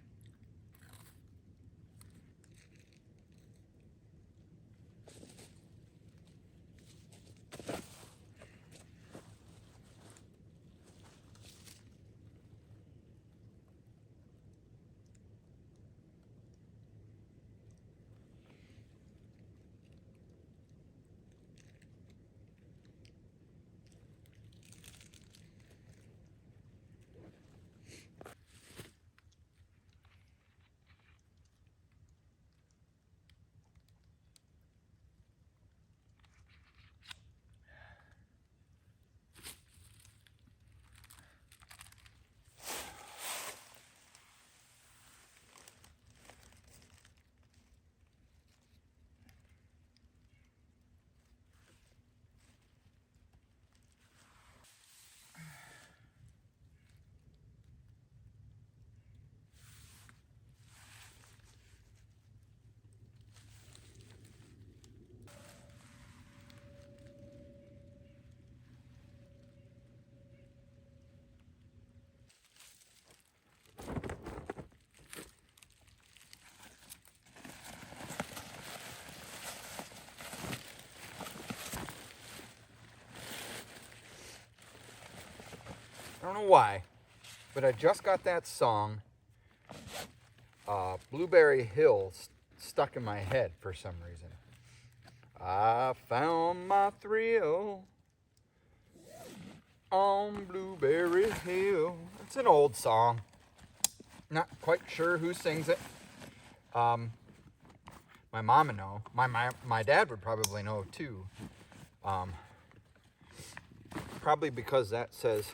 I don't know why, but I just got that song, Blueberry Hill, stuck in my head for some reason. I found my thrill on Blueberry Hill. It's an old song. Not quite sure who sings it. My mom would know. My dad would probably know too. Probably because that says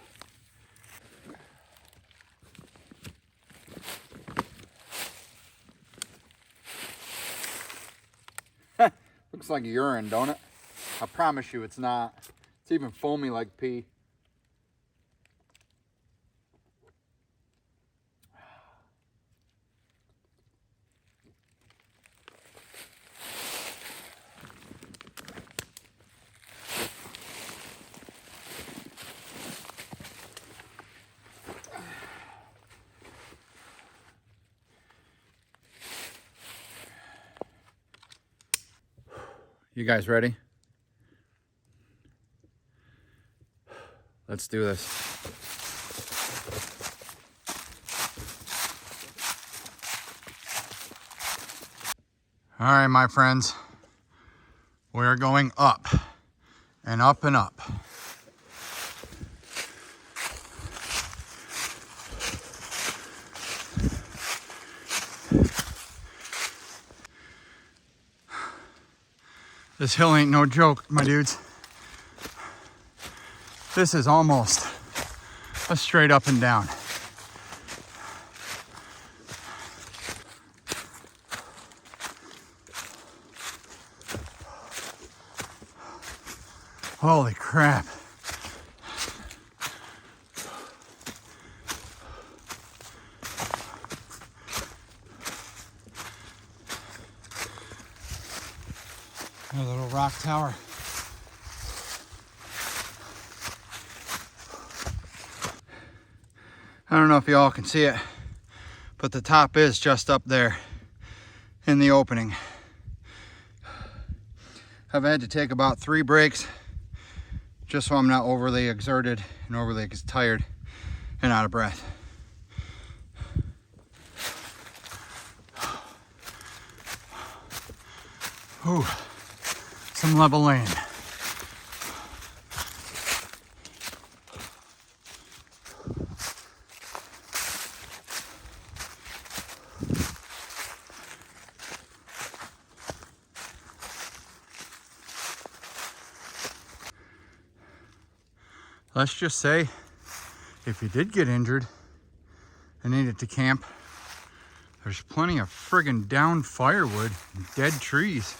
looks like urine, don't it? I promise you it's not. It's even foamy like pee. You guys ready? Let's do this. All right, my friends. We're going up and up and up. This hill ain't no joke, my dudes. This is almost a straight up and down. Holy crap. A little rock tower. I don't know if y'all can see it, but the top is just up there in the opening. I've had to take about 3 breaks just so I'm not overly exerted and overly tired and out of breath. Ooh, some level land. Let's just say, if you did get injured and needed to camp, there's plenty of friggin' down firewood and dead trees.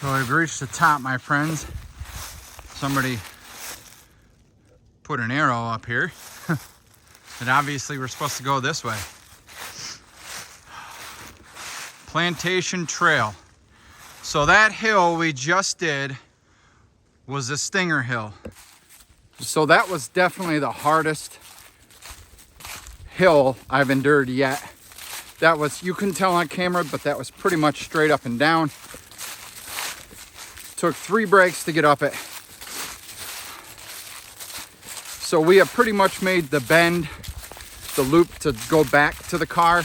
So I've reached the top, my friends. Somebody put an arrow up here. And obviously we're supposed to go this way. Plantation Trail. So that hill we just did was the Stinger Hill. So that was definitely the hardest hill I've endured yet. That was, you couldn't tell on camera, but that was pretty much straight up and down. Took 3 breaks to get up it. So we have pretty much made the bend, the loop to go back to the car.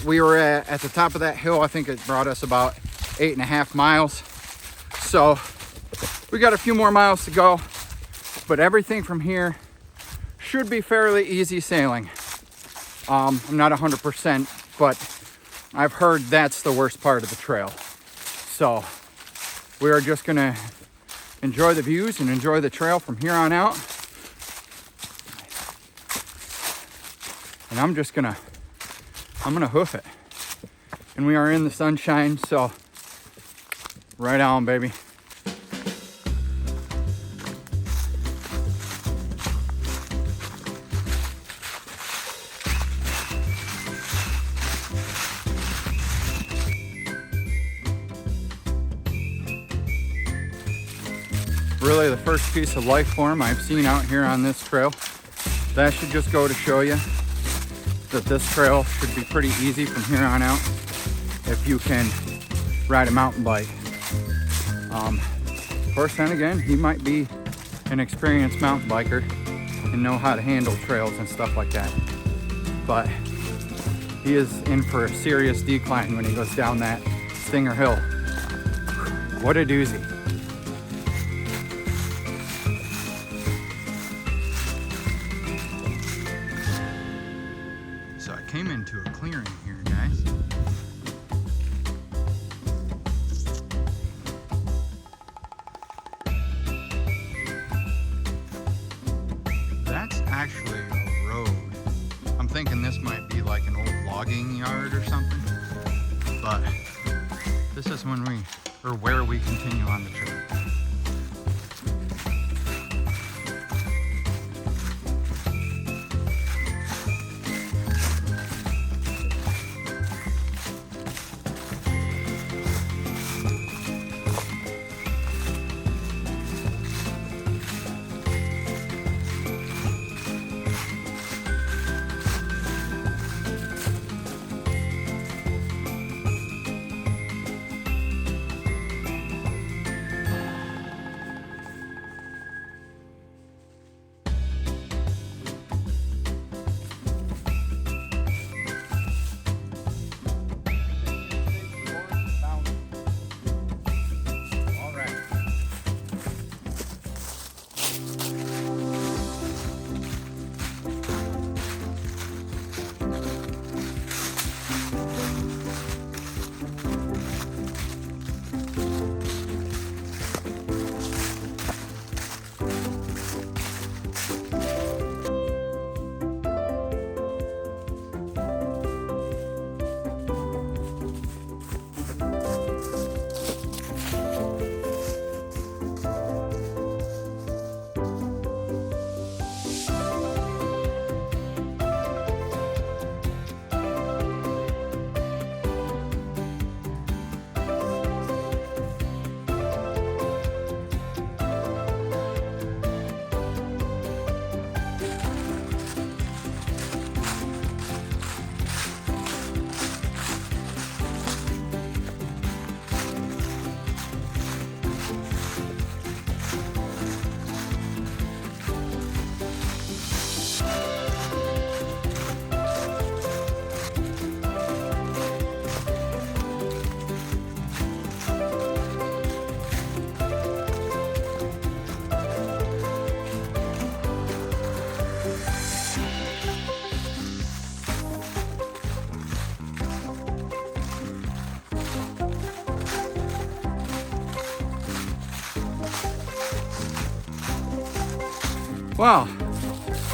We were at the top of that hill. I think it brought us about 8.5 miles. So we got a few more miles to go, but everything from here should be fairly easy sailing. I'm not 100%, but I've heard that's the worst part of the trail. So we are just gonna enjoy the views and enjoy the trail from here on out. And I'm gonna hoof it. And we are in the sunshine, so right on, baby. Really the first piece of life form I've seen out here on this trail. That should just go to show you that this trail should be pretty easy from here on out if you can ride a mountain bike. Of course, then again, he might be an experienced mountain biker and know how to handle trails and stuff like that. But he is in for a serious decline when he goes down that Stinger Hill. What a doozy. So I came into a clearing here, guys. That's actually a road. I'm thinking this might be like an old logging yard or something. But this is where we continue on the trail. Well,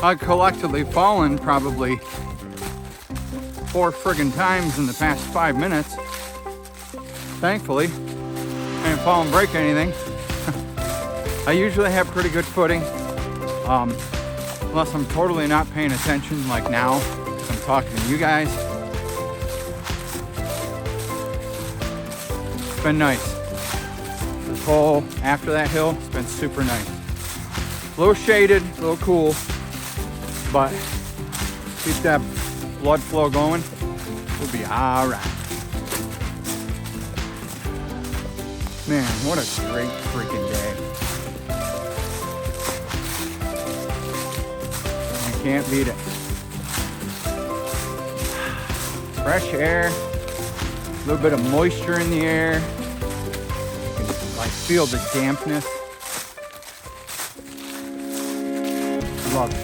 I've collectively fallen probably 4 friggin' times in the past 5 minutes. Thankfully, I didn't fall and break anything. I usually have pretty good footing, unless I'm totally not paying attention, like now, I'm talking to you guys. It's been nice. This whole, after that hill, it's been super nice. A little shaded, a little cool, but keep that blood flow going, we'll be all right. Man, what a great freaking day. You can't beat it. Fresh air, a little bit of moisture in the air. You can like feel the dampness. Love it.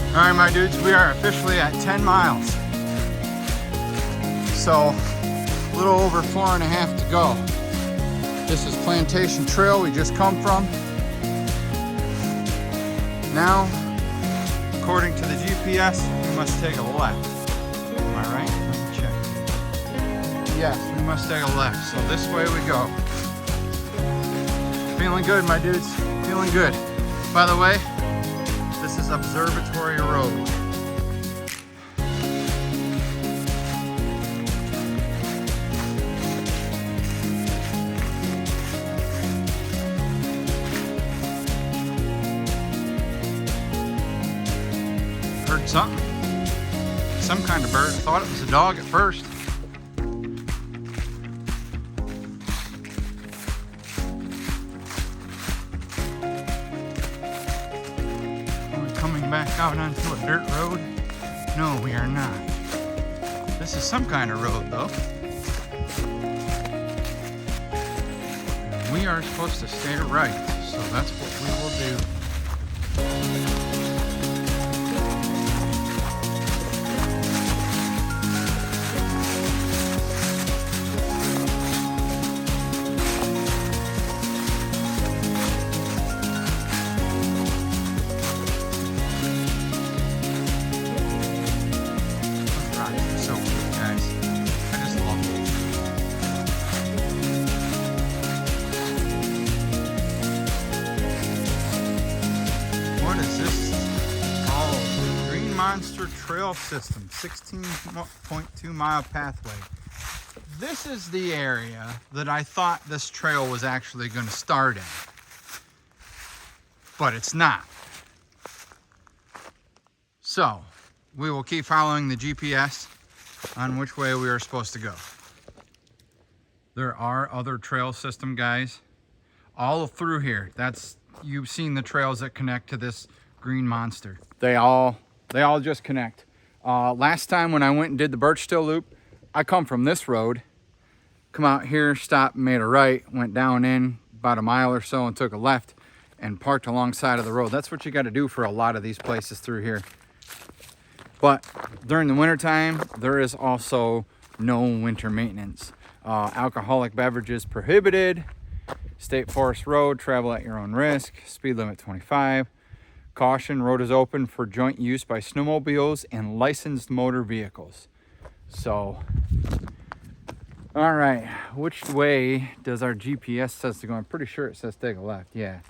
All right, my dudes, we are officially at 10 miles. So, a little over 4.5 to go. This is Plantation Trail we just come from. Now, according to the GPS, we must take a left. Am I right? Let me check. Yes, we must take a left. So this way we go. Feeling good, my dudes. Feeling good. By the way, this is Observatory Road. Heard something. Some kind of bird. Thought it was a dog at first. Back out onto a dirt road? No, we are not. This is some kind of road, though. We are supposed to stay right, so that's what we will do. Monster Trail System, 16.2 mile pathway. This is the area that I thought this trail was actually going to start in, but it's not. So we will keep following the GPS on which way we are supposed to go. There are other trail system, guys, all through here. You've seen the trails that connect to this Green Monster. They all just connect. Last time when I went and did the Birchstill Loop, I come from this road, come out here, stopped, made a right, went down in about a mile or so and took a left and parked alongside of the road. That's what you got to do for a lot of these places through here. But during the wintertime, there is also no winter maintenance. Alcoholic beverages prohibited. State Forest Road, travel at your own risk. Speed limit 25. Caution, road is open for joint use by snowmobiles and licensed motor vehicles. So, all right, which way does our GPS says to go? I'm pretty sure it says take a left, yeah.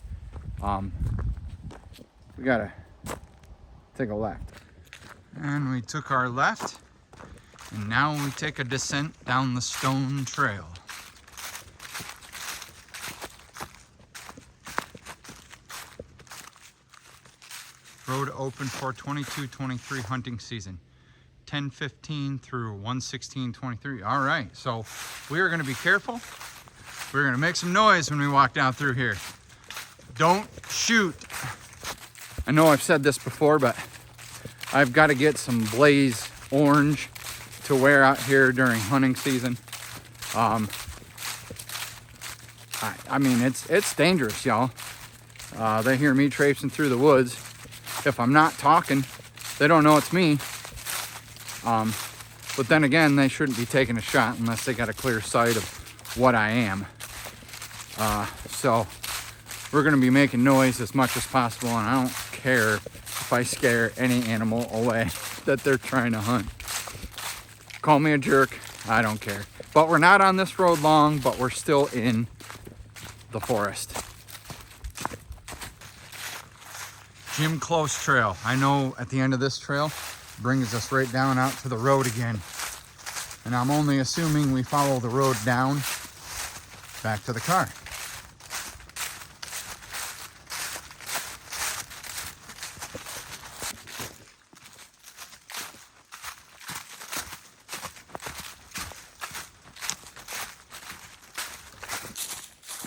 We gotta take a left. And we took our left, and now we take a descent down the stone trail. Road open for 22-23 hunting season, 10/15 through 1/16/23. All right, so we are going to be careful. We're going to make some noise when we walk down through here. Don't shoot. I know I've said this before, but I've got to get some Blaze Orange to wear out here during hunting season. I mean, it's dangerous, y'all. They hear me traipsing through the woods. If I'm not talking, they don't know it's me. But then again, they shouldn't be taking a shot unless they got a clear sight of what I am. So we're gonna be making noise as much as possible, and I don't care if I scare any animal away that they're trying to hunt. Call me a jerk, I don't care. But we're not on this road long, but we're still in the forest. Jim Close Trail. I know at the end of this trail brings us right down out to the road again. And I'm only assuming we follow the road down back to the car.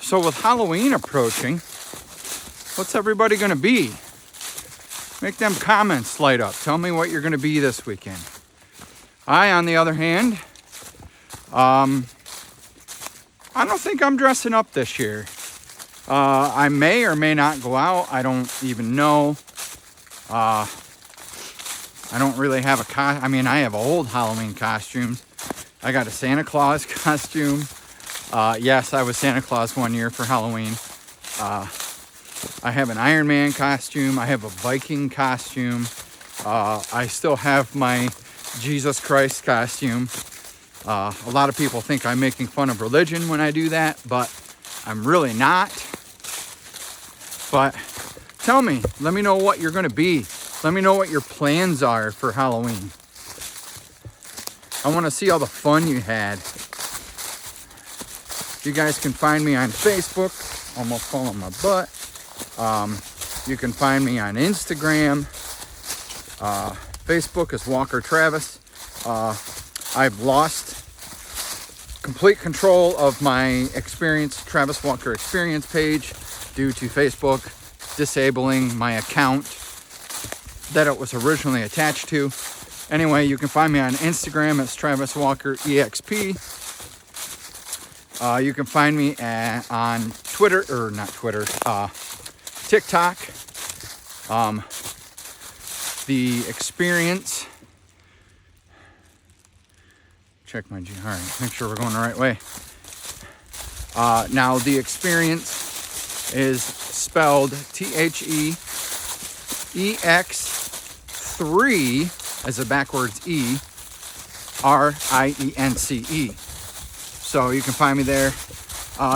So with Halloween approaching, what's everybody gonna be? Make them comments light up. Tell me what you're gonna be this weekend. I, on the other hand, I don't think I'm dressing up this year. I may or may not go out. I don't even know. I don't really have a I mean, I have old Halloween costumes. I got a Santa Claus costume. Yes, I was Santa Claus one year for Halloween. I have an Iron Man costume. I have a Viking costume. I still have my Jesus Christ costume. A lot of people think I'm making fun of religion when I do that, but I'm really not. But tell me, let me know what you're gonna be. Let me know what your plans are for Halloween. I wanna see all the fun you had. You guys can find me on Facebook, almost falling my butt. You can find me on Instagram. Facebook is Walker Travis. I've lost complete control of my experience, Travis Walker Experience page, due to Facebook disabling my account that it was originally attached to. Anyway, you can find me on Instagram as Travis Walker EXP. You can find me on Twitter, or not Twitter, TikTok. The Experience. Check my G. All right, make sure we're going the right way. Now, The Experience is spelled THEEX3 as a backwards E, RIENCE. So you can find me there.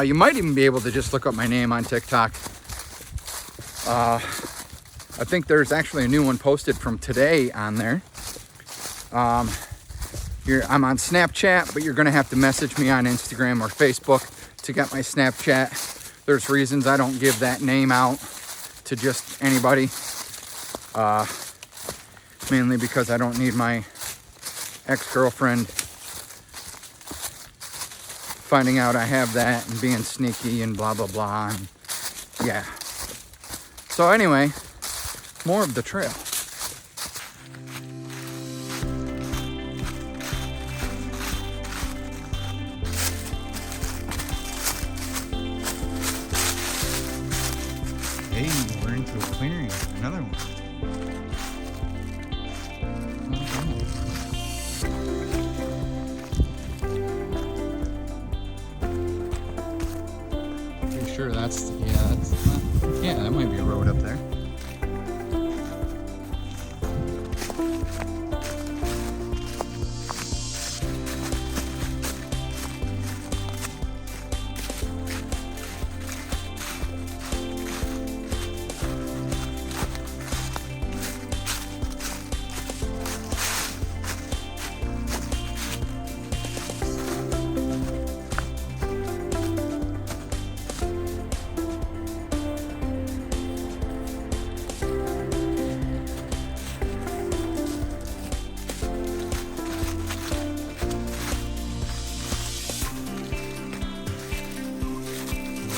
You might even be able to just look up my name on TikTok. I think there's actually a new one posted from today on there. I'm on Snapchat, but you're gonna have to message me on Instagram or Facebook to get my Snapchat. There's reasons I don't give that name out to just anybody. Mainly because I don't need my ex-girlfriend finding out I have that and being sneaky and blah, blah, blah. And yeah. So anyway, more of the trail. Hey, we're into a clearing. Another one. Pretty sure yeah, that might be a road up there.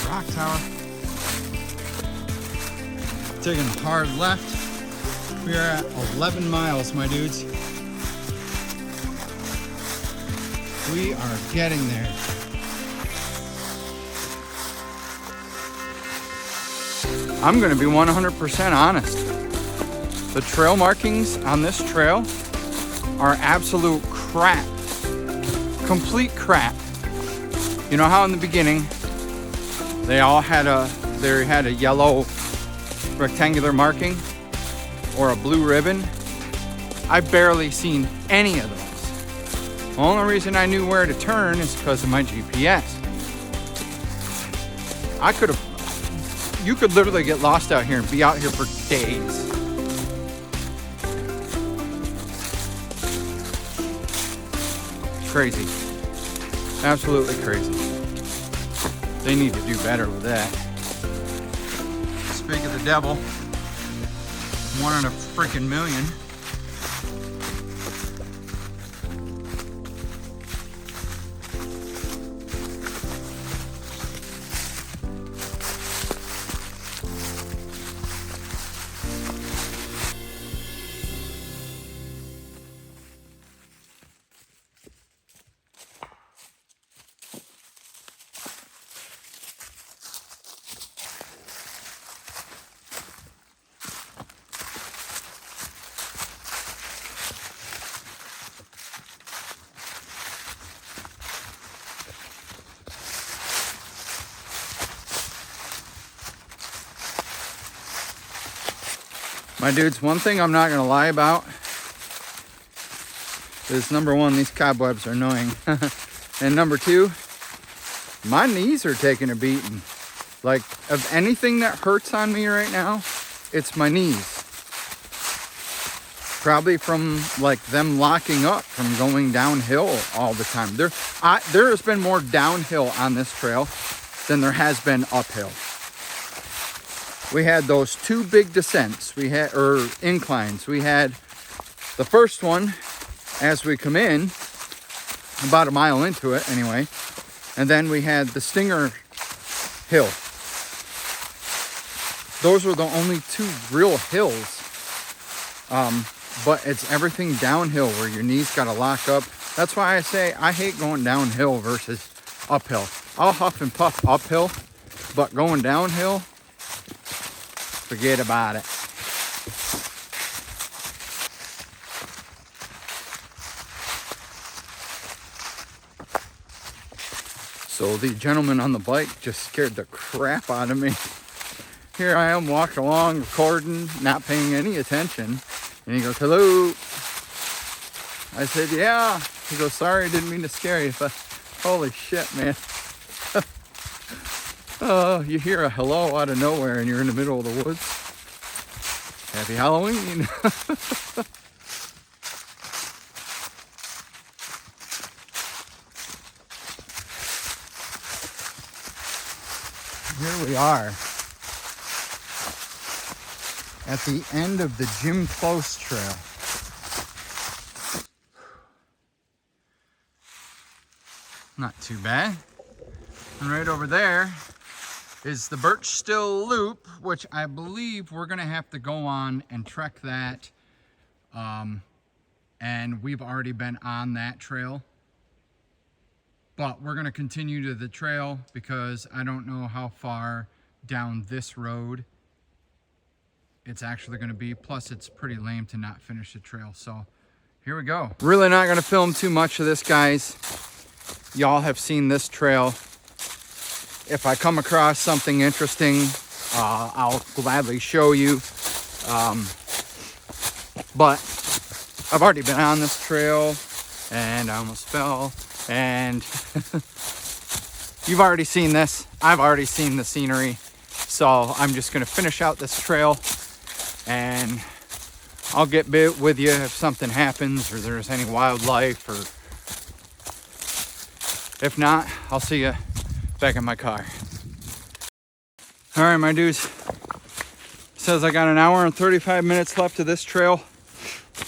Rock tower. Taking a hard left. We are at 11 miles, my dudes. We are getting there. I'm gonna be 100% honest. The trail markings on this trail are absolute crap. Complete crap. You know how in the beginning they had a yellow rectangular marking or a blue ribbon? I've barely seen any of those. The only reason I knew where to turn is because of my GPS. You could literally get lost out here and be out here for days. Crazy. Absolutely crazy. They need to do better with that. Speak of the devil, 1 in a freaking million. My dudes, one thing I'm not gonna lie about is number one, these cobwebs are annoying. And number two, my knees are taking a beating. Like, of anything that hurts on me right now, it's my knees. Probably from like them locking up from going downhill all the time. There has been more downhill on this trail than there has been uphill. We had those 2 big descents, or inclines. We had the first one as we come in, about a mile into it anyway. And then we had the Stinger Hill. Those were the only 2 real hills. But it's everything downhill where your knees got to lock up. That's why I say I hate going downhill versus uphill. I'll huff and puff uphill, but going downhill, forget about it. So the gentleman on the bike just scared the crap out of me. Here I am walking along, recording, not paying any attention. And he goes, hello. I said, yeah. He goes, sorry, didn't mean to scare you. But holy shit, man. Oh, you hear a hello out of nowhere and you're in the middle of the woods. Happy Halloween. Here we are at the end of the Jim Close Trail. Not too bad. And right over there is the Birch Still Loop, which I believe we're gonna have to go on and trek that. And we've already been on that trail. But we're gonna continue to the trail because I don't know how far down this road it's actually gonna be. Plus it's pretty lame to not finish the trail. So here we go. Really not gonna film too much of this, guys. Y'all have seen this trail. If I come across something interesting, I'll gladly show you. But I've already been on this trail and I almost fell. And you've already seen this. I've already seen the scenery. So I'm just gonna finish out this trail and I'll get with you if something happens or there's any wildlife, or if not, I'll see you back in my car. All right, my dudes. Says I got an hour and 35 minutes left of this trail.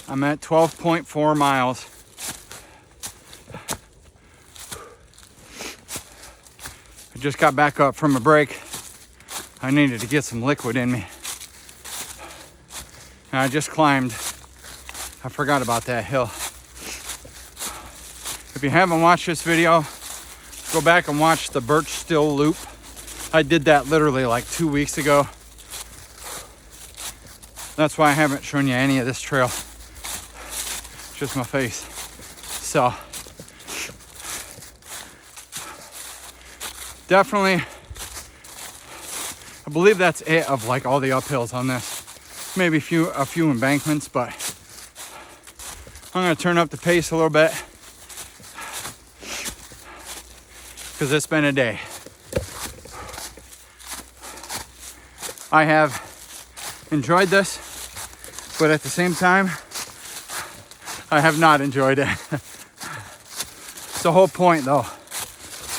I'm at 12.4 miles. I just got back up from a break. I needed to get some liquid in me. And I just climbed. I forgot about that hill. If you haven't watched this video, go back and watch the Birch Still Loop. I did that literally like 2 weeks ago. That's why I haven't shown you any of this trail. Just my face. So definitely, I believe that's it of like all the uphills on this. Maybe a few embankments, but I'm gonna turn up the pace a little bit because it's been a day. I have enjoyed this, but at the same time, I have not enjoyed it. It's the whole point though,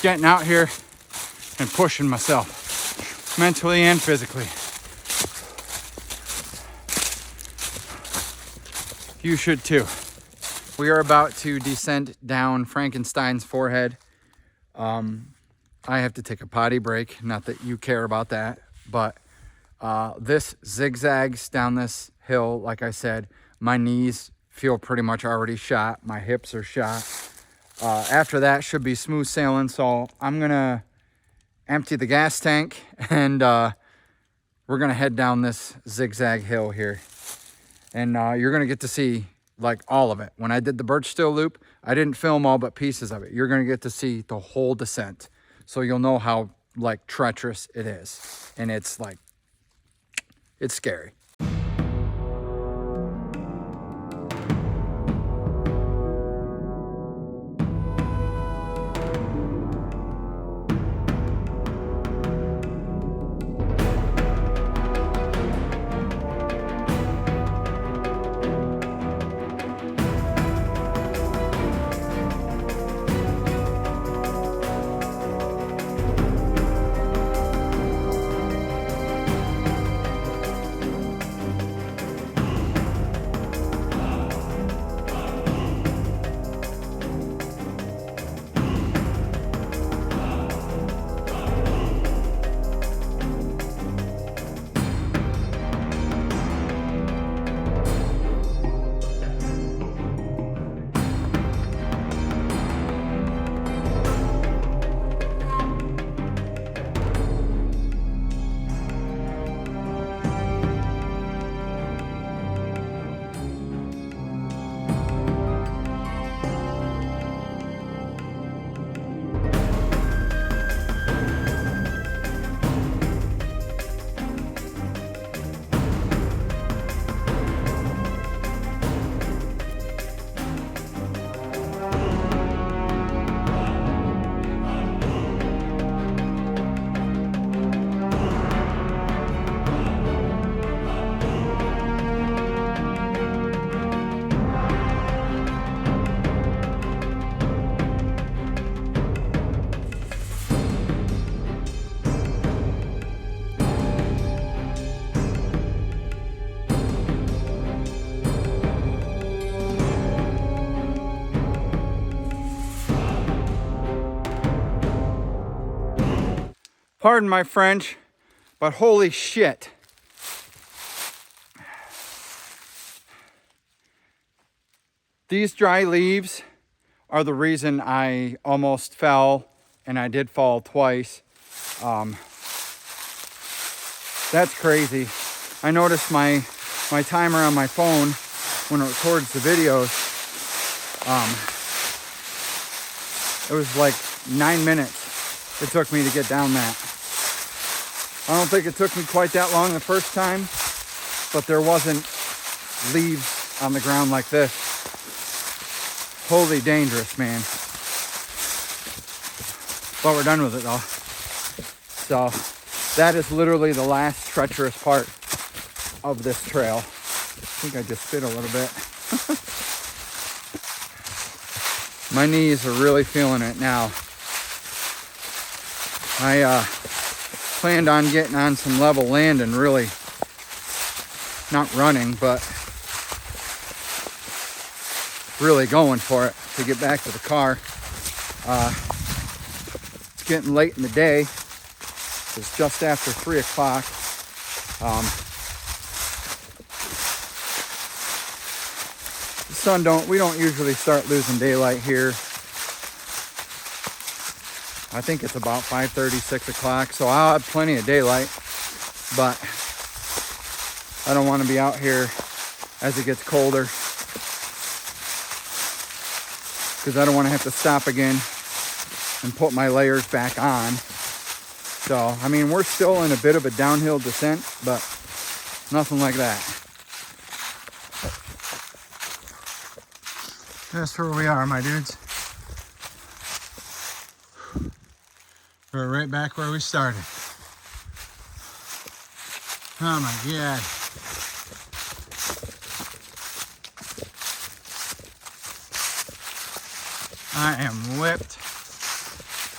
getting out here and pushing myself, mentally and physically. You should too. We are about to descend down Frankenstein's forehead. I have to take a potty break, not that you care about that, but this zigzags down this hill. Like I said, my knees feel pretty much already shot. My hips are shot. After that should be smooth sailing. So I'm gonna empty the gas tank and we're gonna head down this zigzag hill here. And you're gonna get to see like all of it. When I did the Birchstill loop, I didn't film all but pieces of it. You're gonna get to see the whole descent. So you'll know how like treacherous it is. And it's like, it's scary. Pardon my French, but holy shit. These dry leaves are the reason I almost fell, and I did fall twice. That's crazy. I noticed my timer on my phone when it records the videos, it was like 9 minutes it took me to get down that. I don't think it took me quite that long the first time, but there wasn't leaves on the ground like this. Holy dangerous, man. But we're done with it though. So that is literally the last treacherous part of this trail. I think I just spit a little bit. My knees are really feeling it now. I planned on getting on some level land and really not running, but really going for it to get back to the car. It's getting late in the day. It's just after 3 o'clock. We don't usually start losing daylight here. I think it's about 5:30, 6 o'clock, so I'll have plenty of daylight. But I don't want to be out here as it gets colder, because I don't want to have to stop again and put my layers back on. So, I mean, we're still in a bit of a downhill descent, but nothing like that. That's where we are, my dudes. We're right back where we started. Oh my God. I am whipped.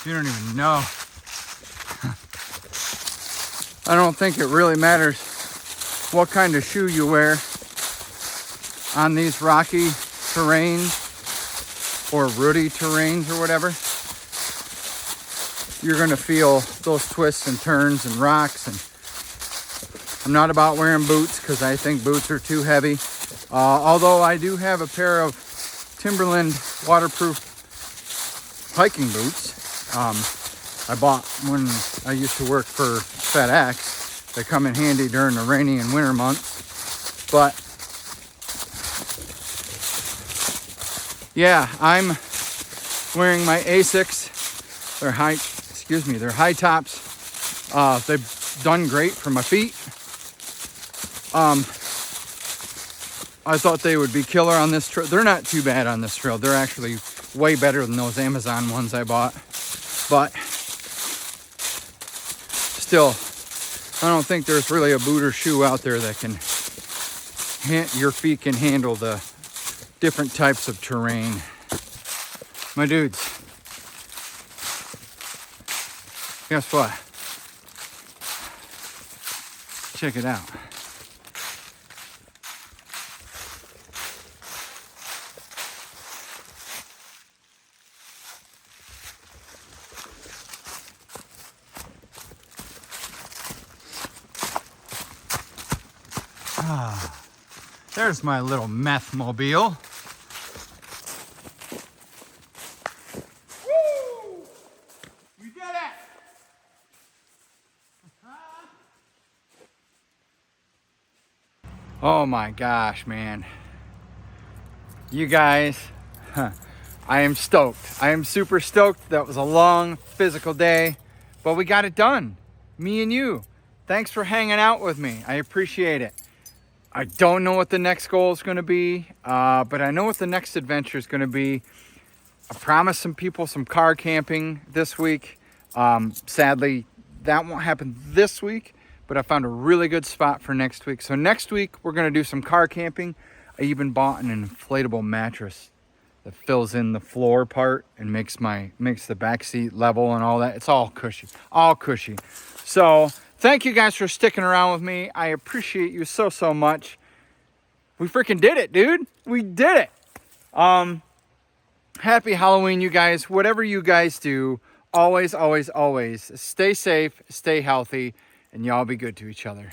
You don't even know. I don't think it really matters what kind of shoe you wear on these rocky terrains or rooty terrains or whatever. You're gonna feel those twists and turns and rocks. And I'm not about wearing boots because I think boots are too heavy. Although I do have a pair of Timberland waterproof hiking boots. I bought when I used to work for FedEx. They come in handy during the rainy and winter months. But yeah, I'm wearing my Asics. They're high tops. They've done great for my feet. I thought they would be killer on this trail. They're not too bad on this trail. They're actually way better than those Amazon ones I bought. But still, I don't think there's really a boot or shoe out there that can, your feet can handle the different types of terrain. My dudes, guess what? Check it out. There's my little meth mobile. Woo! We did it! Oh my gosh, man. You guys, I am stoked. I am super stoked. That was a long physical day, but we got it done. Me and you. Thanks for hanging out with me. I appreciate it. I don't know what the next goal is going to be, but I know what the next adventure is going to be. I promised some people some car camping this week. Sadly, that won't happen this week, but I found a really good spot for next week. So next week, we're going to do some car camping. I even bought an inflatable mattress that fills in the floor part and makes the back seat level and all that. It's all cushy, all cushy. So thank you guys for sticking around with me. I appreciate you so, so much. We freaking did it, dude. We did it. Happy Halloween, you guys. Whatever you guys do, always, always, always stay safe, stay healthy, and y'all be good to each other.